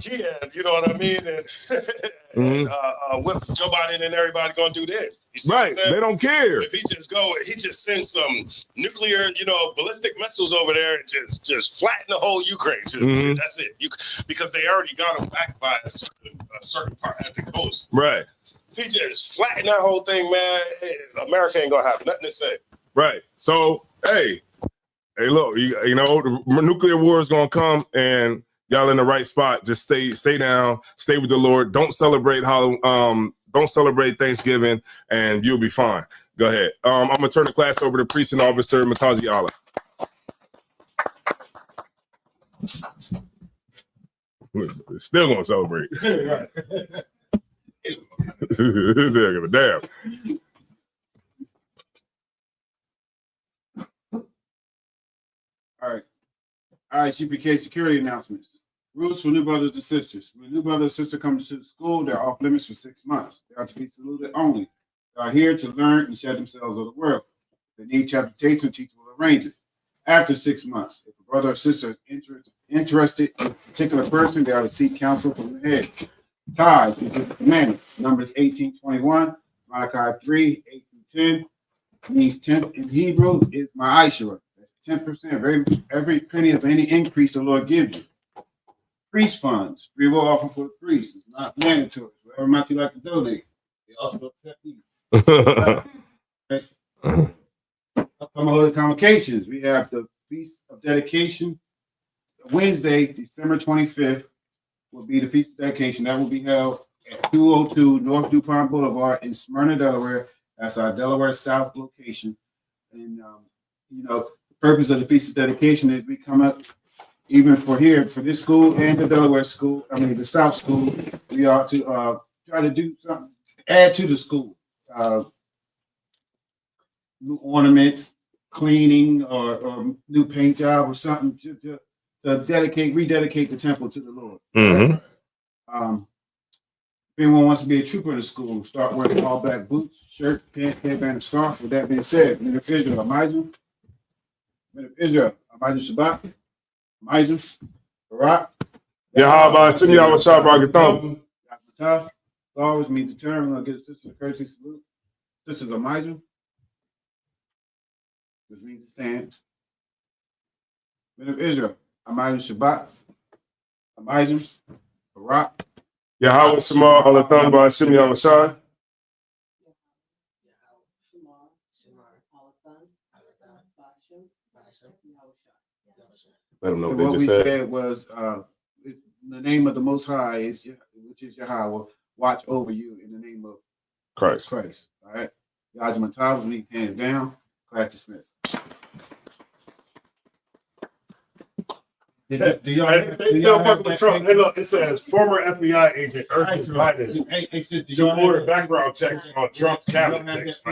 Kiev, you know what I mean? And what Joe Biden and everybody gonna do then? You see Right, they don't care. If he just sends some nuclear, ballistic missiles over there and just flatten the whole Ukraine. That's it. Because they already got them back by a certain part at the coast. Right. If he just flatten that whole thing, man, America ain't gonna have nothing to say. Right. So, hey, look, the nuclear war is gonna come, and y'all in the right spot. Just stay down, stay with the Lord. Don't celebrate Thanksgiving, and you'll be fine. Go ahead. I'm gonna turn the class over to Precinct Officer Matazi Allah. Still gonna celebrate. Damn. All right, CPK security announcements. Rules for new brothers and sisters. When new brother or sister comes to the school, they're off limits for 6 months. They are to be saluted only. They are here to learn and share themselves of the world. If they need chapter dates, teacher will arrange it. After 6 months, if a brother or sister is interested in a particular person, they are to seek counsel from the head. Tithe is the commandment. Numbers 18:21, Malachi 3:8-10. Means 10 in Hebrew is ma'ashera. 10% of every penny of any increase the Lord gives you. Priest funds, free will offer for the priest. It's not mandatory. Whatever amount you like to donate, they also accept these. Upcoming holy convocations. We have the Feast of Dedication. Wednesday, December 25th, will be the Feast of Dedication. That will be held at 202 North DuPont Boulevard in Smyrna, Delaware. That's our Delaware South location. And, the purpose of the Feast of Dedication is we come up, even for this school and the Delaware school, the South school, we are to try to do something, add to the school. New ornaments, cleaning, or new paint job or something to to rededicate the temple to the Lord. Mm-hmm. If anyone wants to be a trooper in the school, start wearing all black boots, shirt, pants, headband, and scarf. With that being said, men of Israel, Amijah. Men of Israel, Amijah Shabbat. Amijah, Barak. Yahweh Shem Yahweh Shah Barakathon. Yamatah. Always meet the term. We're going to give the sisters a courtesy salute. Sisters Amijah, which means to stand. Men of Israel, Amijah Shabbat. Amijah, Barak. Yahweh Shema Alathon Ba'Shem Yahweh Shah. Let them know And what what they we just said. said was, the name of the Most High is, which is Yahweh, watch over you in the name of Christ. Christ. All right. Guys, my towels, leave hands down. Class dismissed. Do y'all? Hey, they still fucking with Trump. Hey, look, it says former FBI agent urges Biden Hey, sister, to order background checks on Trump's cabinet.